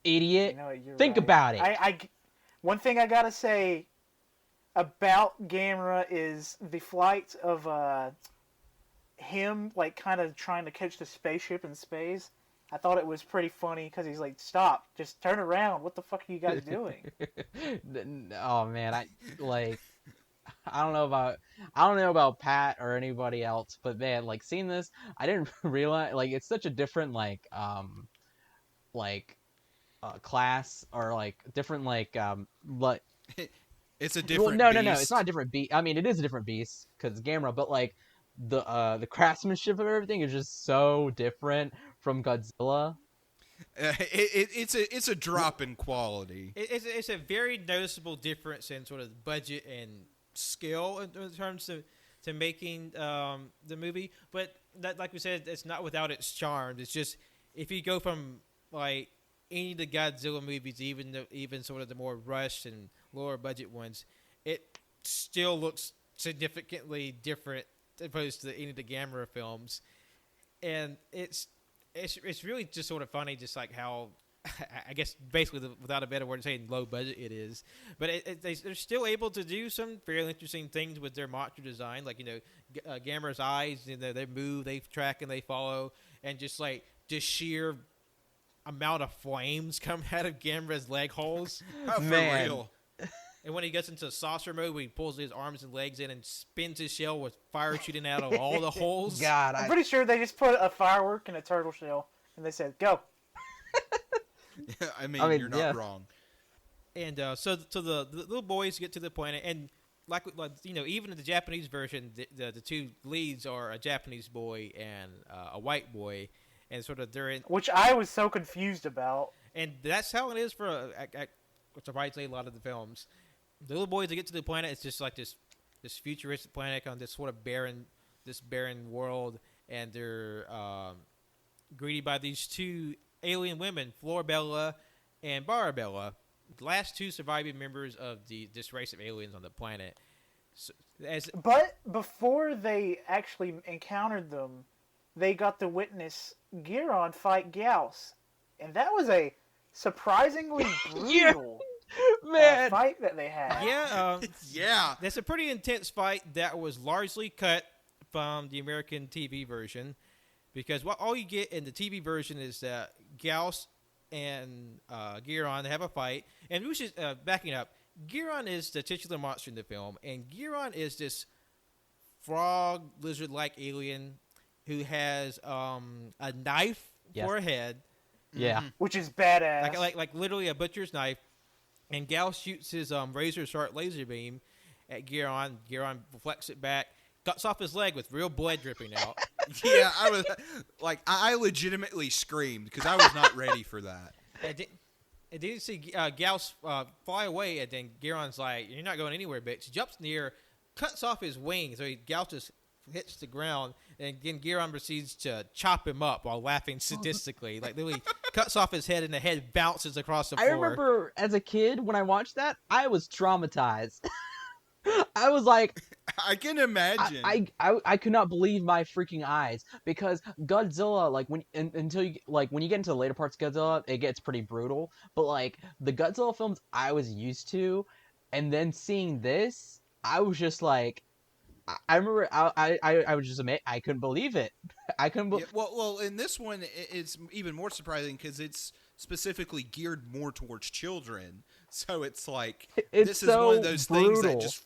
Idiot. Think about it. One thing I gotta say about Gamera is the flight of him, like, kind of trying to catch the spaceship in space. I thought it was pretty funny because he's like, "Stop! Just turn around! What the fuck are you guys doing?" Oh man, I don't know about Pat or anybody else, but man, like, seeing this, I didn't realize, like, it's such a different class, or like different it's a different no, beast. it's not a different beast. I mean, it is a different beast because it's Gamera, but like the craftsmanship of everything is just so different from Godzilla. It's a drop in quality. It's a very noticeable difference in sort of budget and skill in terms of to making the movie, but that, like we said, it's not without its charm. It's just, if you go from like any of the Godzilla movies, even sort of the more rushed and lower budget ones, it still looks significantly different opposed to any of the Gamera films, and it's really just sort of funny, just like how I guess basically without a better word, saying low budget it is, but they're still able to do some fairly interesting things with their monster design, like Gamera's eyes, they move, they track, and they follow, and just like sheer amount of flames come out of Gamera's leg holes. Oh, for real. And when he gets into saucer mode, where he pulls his arms and legs in and spins his shell with fire shooting out of all the holes. God, I'm pretty sure they just put a firework in a turtle shell and they said, "Go." I mean, you're not wrong. And so the little boys get to the planet, and like even in the Japanese version, the two leads are a Japanese boy and a white boy, and sort of they're in, which I was so confused about. And that's how it is for surprisingly a lot of the films. The little boys that get to the planet, it's just like this futuristic planet on this sort of barren world, and they're greeted by these two alien women, Florabella and Barabella, the last two surviving members of this race of aliens on the planet. So, but before they actually encountered them, they got to witness Guiron fight Gyaos, and that was a surprisingly brutal fight that they had. Yeah, yeah. That's a pretty intense fight that was largely cut from the American TV version, because all you get in the TV version is that Gyaos and Guiron have a fight. And we should, backing up, Guiron is the titular monster in the film, and Guiron is this frog lizard-like alien who has a knife for a head. Yeah, which is badass. Like literally a butcher's knife. And Gyaos shoots his razor sharp laser beam at Guiron. Guiron reflects it back, cuts off his leg with real blood dripping out. Yeah, I was like, I legitimately screamed because I was not ready for that. And then you see Gyaos fly away, and then Guiron's like, "You're not going anywhere, bitch." He jumps in the air, cuts off his wing, so Gyaos just hits the ground, and then Guiron proceeds to chop him up while laughing sadistically. Like, literally cuts off his head, and the head bounces across the floor. I remember as a kid when I watched that, I was traumatized. I was like, I can imagine. I could not believe my freaking eyes, because Godzilla, like, until you like when you get into the later parts of Godzilla, it gets pretty brutal. But like the Godzilla films I was used to, and then seeing this, I was just like, I remember I was just amazed. I couldn't believe it. I couldn't believe. Yeah, well, in this one, it's even more surprising because it's specifically geared more towards children. So it's like this is one of those things that just.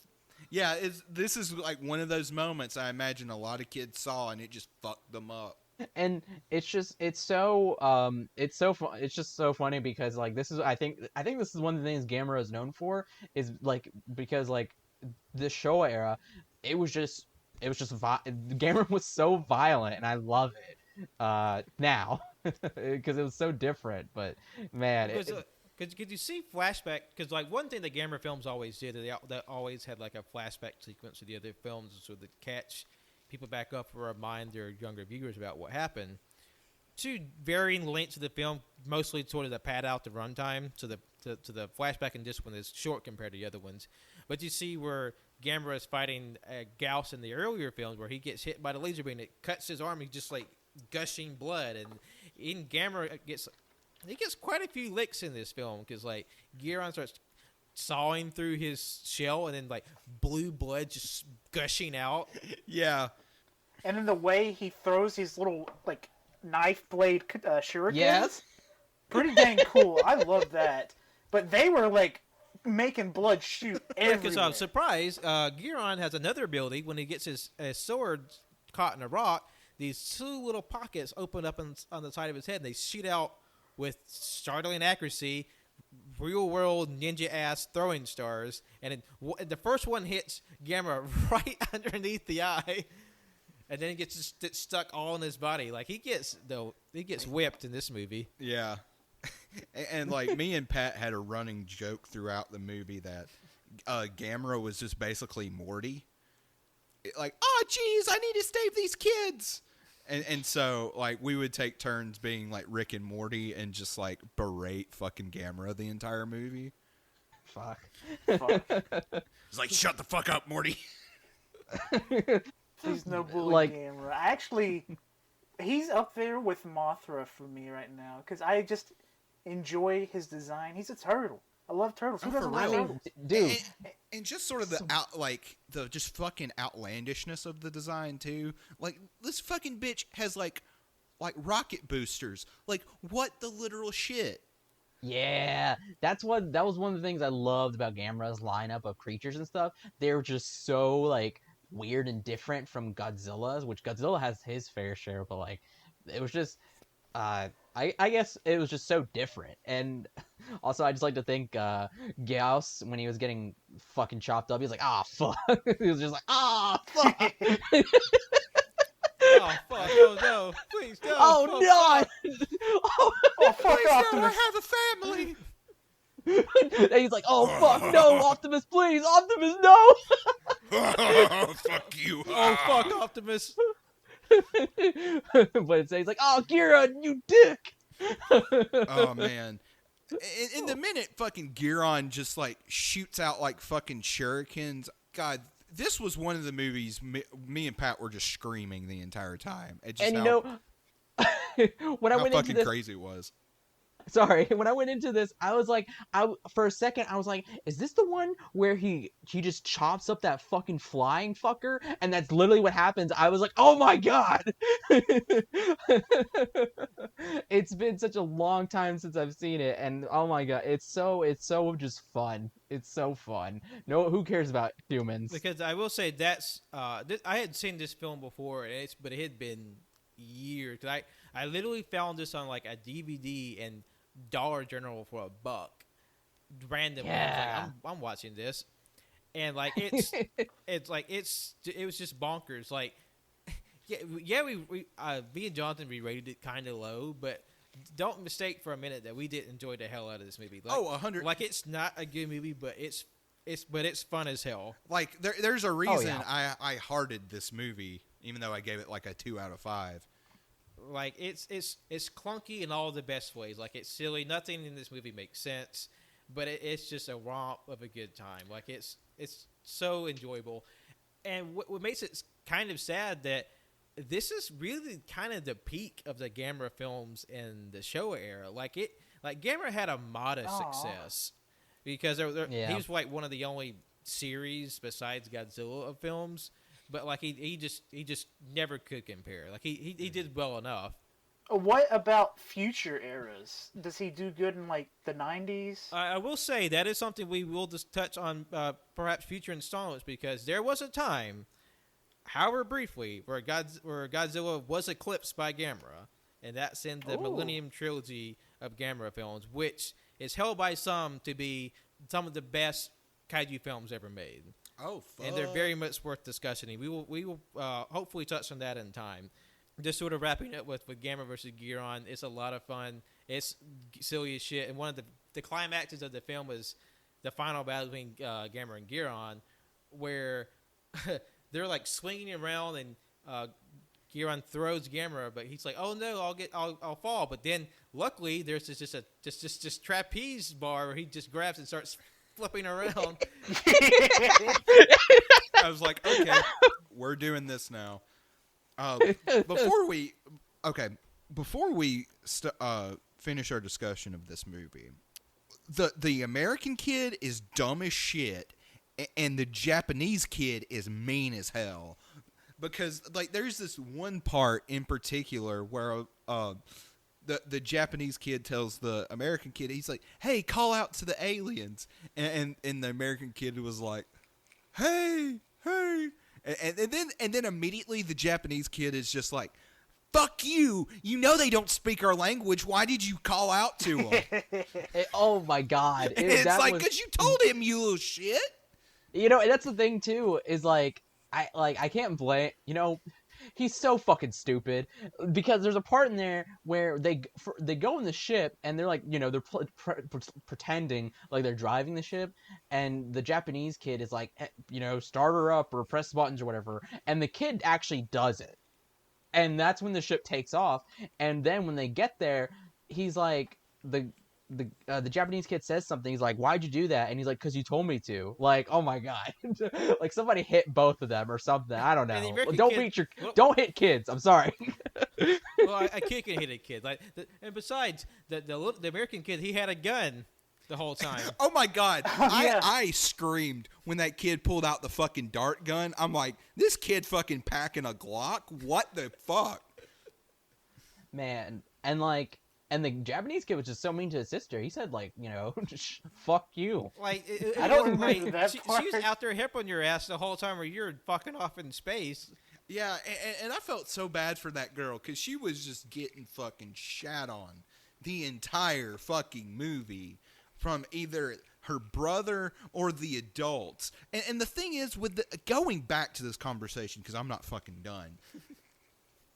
Yeah, this is like one of those moments I imagine a lot of kids saw, and it just fucked them up. And it's just it's so fun. It's just so funny because like this is I think this is one of the things Gamera is known for, is like because like the Showa era, it was just Gamera was so violent, and I love it now because it was so different. But man, Because you see flashback, because like one thing that Gamera films always did, they always had like a flashback sequence of the other films, so to catch people back up or remind their younger viewers about what happened. To varying lengths of the film, mostly sort of the pad out the runtime, so the flashback in this one is short compared to the other ones. But you see where Gamera is fighting Gauss in the earlier films, where he gets hit by the laser beam, it cuts his arm, he's just like gushing blood, and in Gamera he gets quite a few licks in this film because, like, Guiron starts sawing through his shell and then, like, blue blood just gushing out. Yeah. And then the way he throws his little, like, knife blade shurikens. Yes. Pretty dang cool. I love that. But they were, like, making blood shoot everywhere. Because I'm surprised, Guiron has another ability. When he gets his sword caught in a rock, these two little pockets open up on the side of his head, and they shoot out with startling accuracy, real-world ninja-ass throwing stars, and the first one hits Gamera right underneath the eye, and then he gets stuck all in his body. Like, he gets whipped in this movie. Yeah. And like, me and Pat had a running joke throughout the movie that Gamera was just basically Morty. Like, oh, geez, I need to save these kids. And so, like, we would take turns being, like, Rick and Morty and just, like, berate fucking Gamera the entire movie. Fuck. It's like, shut the fuck up, Morty. Please no bully Like, Gamera. Actually, he's up there with Mothra for me right now, because I just enjoy his design. He's a turtle. I love turtles. Who doesn't like turtles? Dude. And just sort of the just fucking outlandishness of the design too. Like, this fucking bitch has like rocket boosters. Like, what the literal shit? Yeah, that was one of the things I loved about Gamera's lineup of creatures and stuff. They were just so like weird and different from Godzilla's, which Godzilla has his fair share, but like it was just I guess it was just so different. And also, I just like to think Gauss, when he was getting fucking chopped up, he was like, ah, fuck. He was just like, ah, fuck. Oh, fuck. Oh, no. Please, no. Oh, no. Oh, fuck Please Optimus. never have a family. And he's like, oh, fuck, no, Optimus, please. Optimus, no. Oh, fuck you. Oh, fuck, Optimus. But it's like, oh, Guiron, you dick. Oh, man. In the minute fucking Guiron just, like, shoots out, like, fucking shurikens, God, this was one of the movies me and Pat were just screaming the entire time. It just And you know, when I how went fucking into this, crazy it was. sorry, when I went into this, I was like, for a second, I was like, is this the one where he just chops up that fucking flying fucker? And that's literally what happens. I was like, oh my god! It's been such a long time since I've seen it, and oh my god, it's so just fun. It's so fun. No, who cares about humans? Because I will say that's I had seen this film before, but it had been years. I literally found this on like a DVD and Dollar General for $1 randomly. Yeah. I was like, I'm watching this, and like it was just bonkers. Like, yeah, we me and Jonathan rated it kind of low, but don't mistake for a minute that we did enjoy the hell out of this movie. Like, 100. Like, it's not a good movie, but it's fun as hell. Like, there's a reason yeah. I hearted this movie even though I gave it like a 2 out of 5. Like it's clunky in all the best ways. Like it's silly. Nothing in this movie makes sense, but it's just a romp of a good time. Like it's so enjoyable, and what makes it kind of sad that this is really kind of the peak of the Gamera films in the Showa era. Like Gamera had a modest success because he was like one of the only series besides Godzilla of films. But like he just never could compare. Like he did well enough. What about future eras? Does he do good in like the 90s? I will say that is something we will just touch on perhaps future installments, because there was a time, however briefly, where Godzilla was eclipsed by Gamera, and that's in the Millennium Trilogy of Gamera films, which is held by some to be some of the best kaiju films ever made. Oh, fuck. And they're very much worth discussing. We will hopefully touch on that in time. Just sort of wrapping up with Gamera versus Guiron. It's a lot of fun. It's silly as shit. And one of the climaxes of the film is the final battle between Gamera and Guiron, where they're like swinging around and Guiron throws Gamera, but he's like, "Oh no, I'll fall." But then luckily there's this trapeze bar where he just grabs and starts flipping around. I was like, okay, we're doing this now. Before we finish our discussion of this movie, the American kid is dumb as shit, and the Japanese kid is mean as hell. Because like there's this one part in particular where the Japanese kid tells the American kid, he's like, "Hey, call out to the aliens," and the American kid was like, "Hey," and then immediately the Japanese kid is just like, "Fuck you! You know they don't speak our language. Why did you call out to them?" Oh my god! It's like, because you told him, you little shit. You know, and that's the thing too. Is like I can't blame. You know, he's so fucking stupid, because there's a part in there where they go in the ship and they're like, you know, they're pretending like they're driving the ship, and the Japanese kid is like, you know, start her up or press buttons or whatever, and the kid actually does it, and that's when the ship takes off. And then when they get there, he's like, the Japanese kid says something. He's like, "Why'd you do that?" And he's like, "'Cause you told me to." Like, oh my god, like somebody hit both of them or something. I don't know. Don't hit kids. I'm sorry. Well, a kid can hit a kid. Like, and besides, the American kid, he had a gun the whole time. Oh my god, Yeah. I screamed when that kid pulled out the fucking dart gun. I'm like, this kid fucking packing a Glock? What the fuck? Man, and the Japanese kid was just so mean to his sister. He said, like, you know, fuck you. Like, I don't like, remember that she part. was out there hipping your ass the whole time where you're fucking off in space. Yeah, and I felt so bad for that girl because she was just getting fucking shat on the entire fucking movie from either her brother or the adults. And the thing is, going back to this conversation, because I'm not fucking done,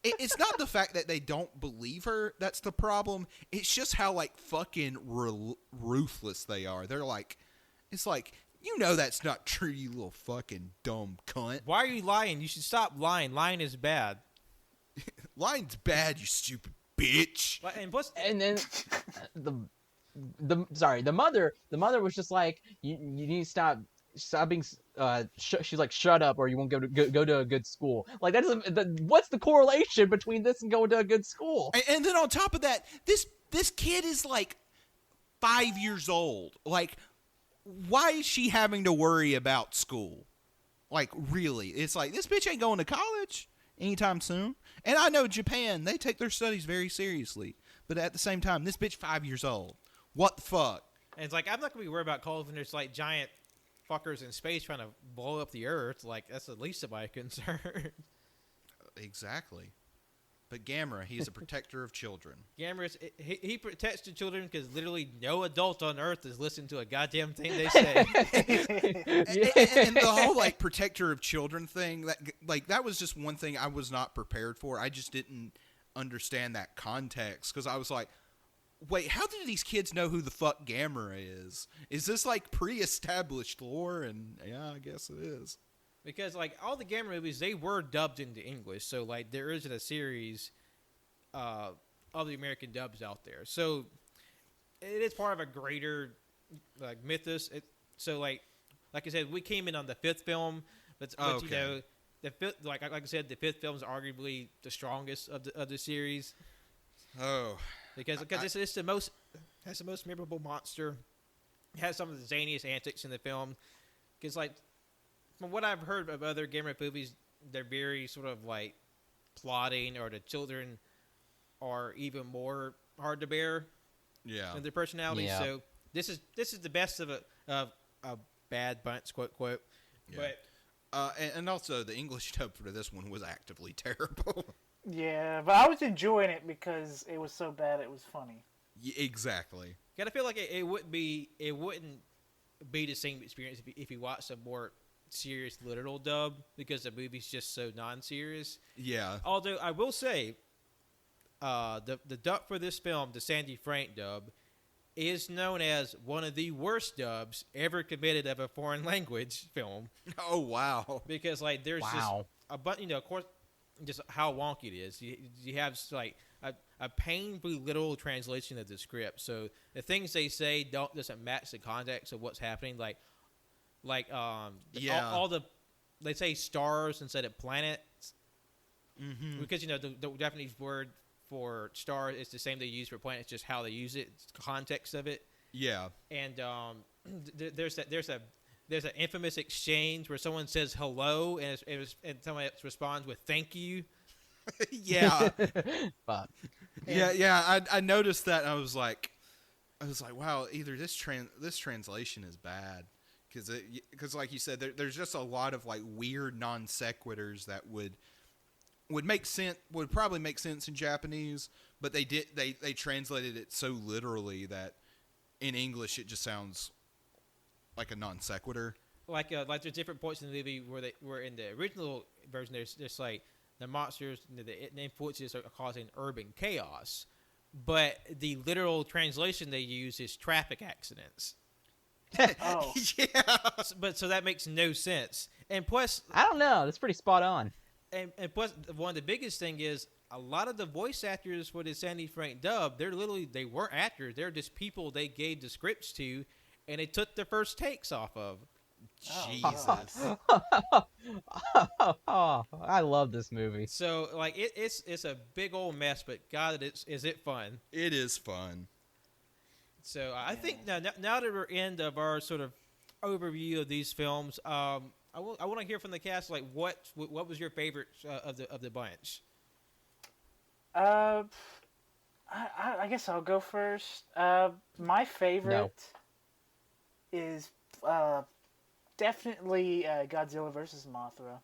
it's not the fact that they don't believe her that's the problem. It's just how, like, fucking ruthless they are. They're like, it's like, you know that's not true, you little fucking dumb cunt. Why are you lying? You should stop lying. Lying is bad. Lying's bad, you stupid bitch. And then the mother was just like, you need to stop being she's like, shut up or you won't go to a good school. Like, what's the correlation between this and going to a good school? And then on top of that, this kid is like 5 years old. Like, why is she having to worry about school? Like, really? It's like, this bitch ain't going to college anytime soon. And I know Japan, they take their studies very seriously. But at the same time, this bitch 5 years old. What the fuck? And it's like, I'm not going to be worried about college when there's, like, giant fuckers in space trying to blow up the Earth. Like, that's the least of my concern. Exactly. But Gamera, he's a protector of children. Gamera, he protects the children because literally no adult on Earth is listening to a goddamn thing they say. and the whole, like, protector of children thing, that was just one thing I was not prepared for. I just didn't understand that context because I was like, wait, how do these kids know who the fuck Gamera is? Is this, like, pre-established lore? And yeah, I guess it is. Because like all the Gamera movies, they were dubbed into English, so like there isn't a series of the American dubs out there. So it is part of a greater like mythos. So like I said, we came in on the fifth film, but you know, the fifth, like I said, the fifth film is arguably the strongest of the series. Oh, because it's the most has the most memorable monster. It has some of the zaniest antics in the film. Because like from what I've heard of other Gamera movies, they're very sort of like plotting, or the children are even more hard to bear. Yeah. In their personality. Yeah. So this is the best of a bad bunch, quote. Yeah. But and also the English dub for this one was actively terrible. Yeah, but I was enjoying it because it was so bad it was funny. Yeah, exactly. Gotta feel like it wouldn't be the same experience if you watched a more serious literal dub, because the movie's just so non-serious. Yeah. Although I will say, the dub for this film, the Sandy Frank dub, is known as one of the worst dubs ever committed of a foreign language film. Oh wow. Because like there's just a bunch, of course, just how wonky it is. You have like a painfully literal translation of the script, so the things they say doesn't match the context of what's happening. All the they say stars instead of planets, because the Japanese word for star is the same they use for planet. It's just how they use it, it's the context of it. Yeah. And there's an infamous exchange where someone says hello and someone else responds with thank you. Yeah. Fuck. Yeah. I noticed that, and I was like, wow, either this translation is bad, because like you said, there's just a lot of like weird non sequiturs that would make sense, would probably make sense in Japanese, but they translated it so literally that in English it just sounds like a non sequitur. Like there's different points in the movie where in the original version there's just like the monsters, the influences are causing urban chaos, but the literal translation they use is traffic accidents. Oh. Yeah. But so that makes no sense. And plus, I don't know. That's pretty spot on. And plus, one of the biggest thing is a lot of the voice actors for the Sandy Frank dub, they weren't actors. They're just people they gave the scripts to, and they took their first takes off of. Jesus. Oh, I love this movie. So like it's a big old mess, but God, is it fun? It is fun. So I think now that we're end of our sort of overview of these films, I want to hear from the cast. Like, what was your favorite of the bunch? I guess I'll go first. My favorite is definitely Godzilla versus Mothra.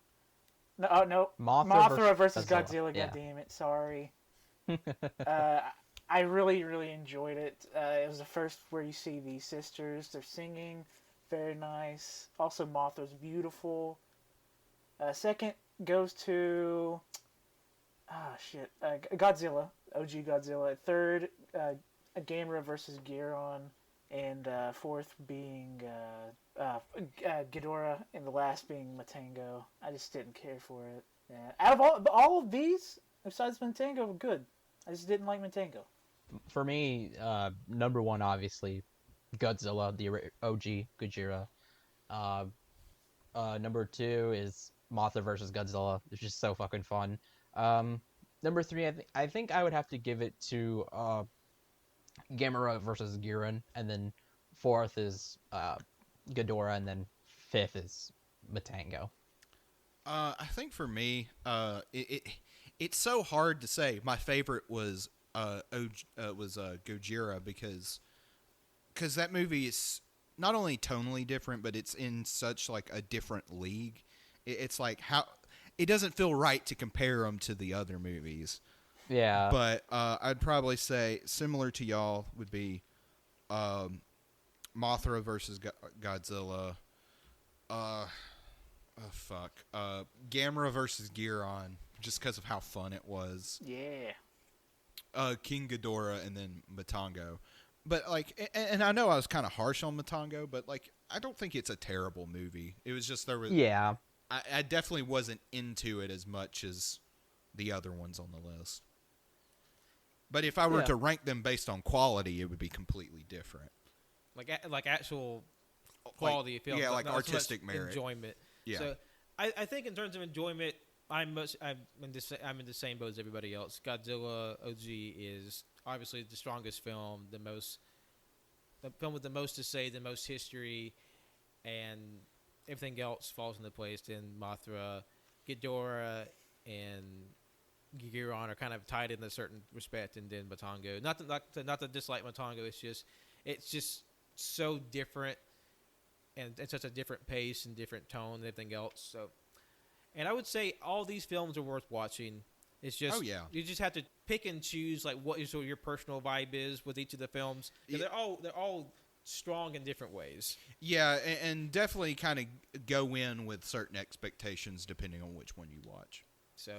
No, Mothra versus Godzilla. God damn it! Sorry. I really, really enjoyed it. It was the first where you see these sisters. They're singing. Very nice. Also, Mothra's beautiful. Second goes to... Godzilla. OG Godzilla. Third, Gamera versus Guiron. And fourth being Ghidorah. And the last being Matango. I just didn't care for it. Yeah. Out of all of these, besides Matango, good. I just didn't like Matango. For me, number one, obviously, Godzilla, the OG Gojira. Number two is Mothra versus Godzilla. It's just so fucking fun. Number three, I think I would have to give it to Gamera versus Guiron, and then fourth is Ghidorah, and then fifth is Matango. I think for me, it's so hard to say. My favorite was Gojira because that movie is not only tonally different, but it's in such like a different league. It's like how it doesn't feel right to compare them to the other movies. Yeah. But I'd probably say similar to y'all would be Mothra versus Godzilla. Gamera versus Guiron, just because of how fun it was. Yeah. King Ghidorah, and then Matango. But like, and I know I was kind of harsh on Matango, but like, I don't think it's a terrible movie. It was just there was I definitely wasn't into it as much as the other ones on the list. But if I were to rank them based on quality, it would be completely different. Like actual quality of film. Yeah, like not artistic so much merit. enjoyment. Yeah. So I think in terms of enjoyment, I'm in the same boat as everybody else. Godzilla OG is obviously the strongest film, the film with the most to say, the most history, and everything else falls into place. Then Mothra, Ghidorah, and Guiron are kind of tied in a certain respect, and then Matango. Not to dislike Matango. It's just so different, and it's such a different pace and different tone and everything else. So, and I would say all these films are worth watching. It's just you just have to pick and choose like what your personal vibe is with each of the films. They're all strong in different ways. Yeah, and definitely kind of go in with certain expectations depending on which one you watch. So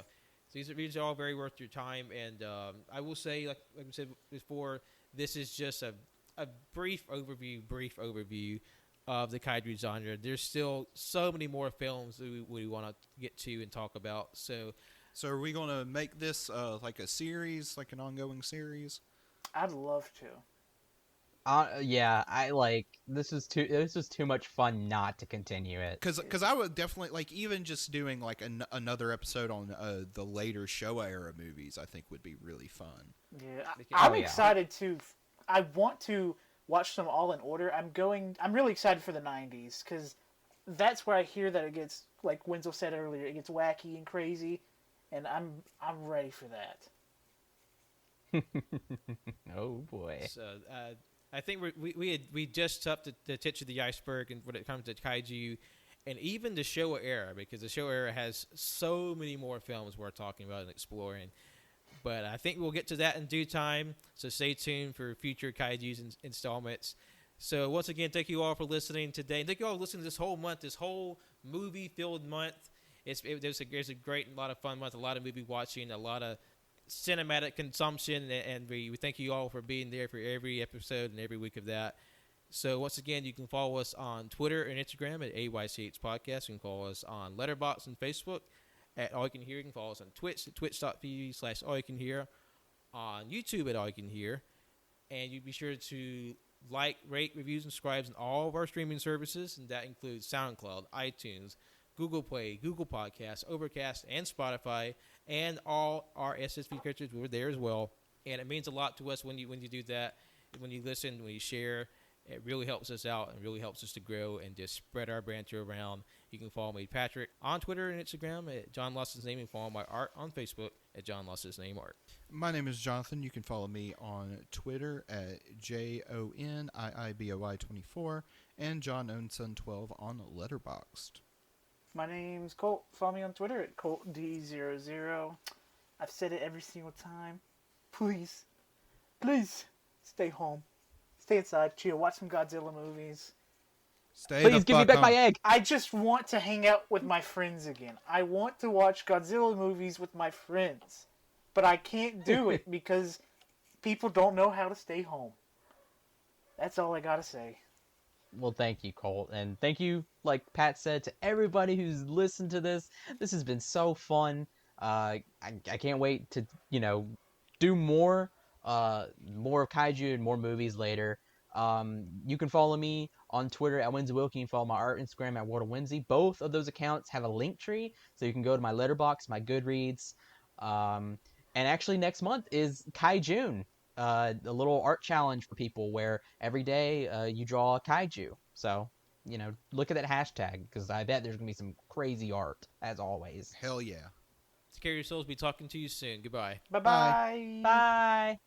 these are all very worth your time, and I will say, like I said before, this is just a brief overview of the kaiju genre. There's still so many more films that we want to get to and talk about. So are we going to make this like a series, like an ongoing series? I'd love to. Yeah, this is too much fun not to continue it. Because I would definitely like even just doing like another episode on the later Showa era movies. I think would be really fun. Yeah, I'm excited to. I want to watch them all in order. I'm really excited for the '90s because that's where I hear that it gets, like Wenzel said earlier, it gets wacky and crazy, and I'm ready for that. Oh boy. So I think we just topped the tip of the iceberg, and when it comes to kaiju, and even the Showa era, because the Showa era has so many more films we're talking about and exploring. But I think we'll get to that in due time. So stay tuned for future kaiju's installments. So once again, thank you all for listening today. And thank you all for listening this whole month, this whole movie-filled month. There's a great and a lot of fun month, a lot of movie watching, a lot of cinematic consumption, and we thank you all for being there for every episode and every week of that. So once again, you can follow us on Twitter and Instagram at AYCH Podcast. You can follow us on Letterboxd and Facebook at AllYouCanHear. You can follow us on Twitch at twitch.tv/AllYouCanHear, on YouTube at AllYouCanHear, and you be sure to like, rate, review, and subscribe on all of our streaming services, and that includes SoundCloud, iTunes, Google Play, Google Podcasts, Overcast, and Spotify, and all our SSV characters. We're there as well, and it means a lot to us when you do that, when you listen, when you share. It really helps us out and really helps us to grow and just spread our banter around. You can follow me, Patrick, on Twitter and Instagram at John Loss's Name, and follow my art on Facebook at John Loss's Name Art. My name is Jonathan. You can follow me on Twitter at JONIIBOY24 and John Ownson12 on Letterboxd. My name's Colt. Follow me on Twitter at ColtD00. I've said it every single time. Please, stay home. Stay inside, chill, watch some Godzilla movies. Please give me back my egg. I just want to hang out with my friends again. I want to watch Godzilla movies with my friends. But I can't do it because people don't know how to stay home. That's all I gotta say. Well, thank you, Colt. And thank you, like Pat said, to everybody who's listened to this. This has been so fun. I can't wait to, do more of kaiju and more movies later. You can follow me on Twitter at Winsy Wilkie. You can follow my art Instagram at World of Winsy. Both of those accounts have a link tree, so you can go to my Letterboxd, my Goodreads. And actually next month is Kaijun, a little art challenge for people where every day you draw a kaiju. So, look at that hashtag, because I bet there's going to be some crazy art, as always. Hell yeah. Take care of yourselves. Be talking to you soon. Goodbye. Bye-bye. Bye.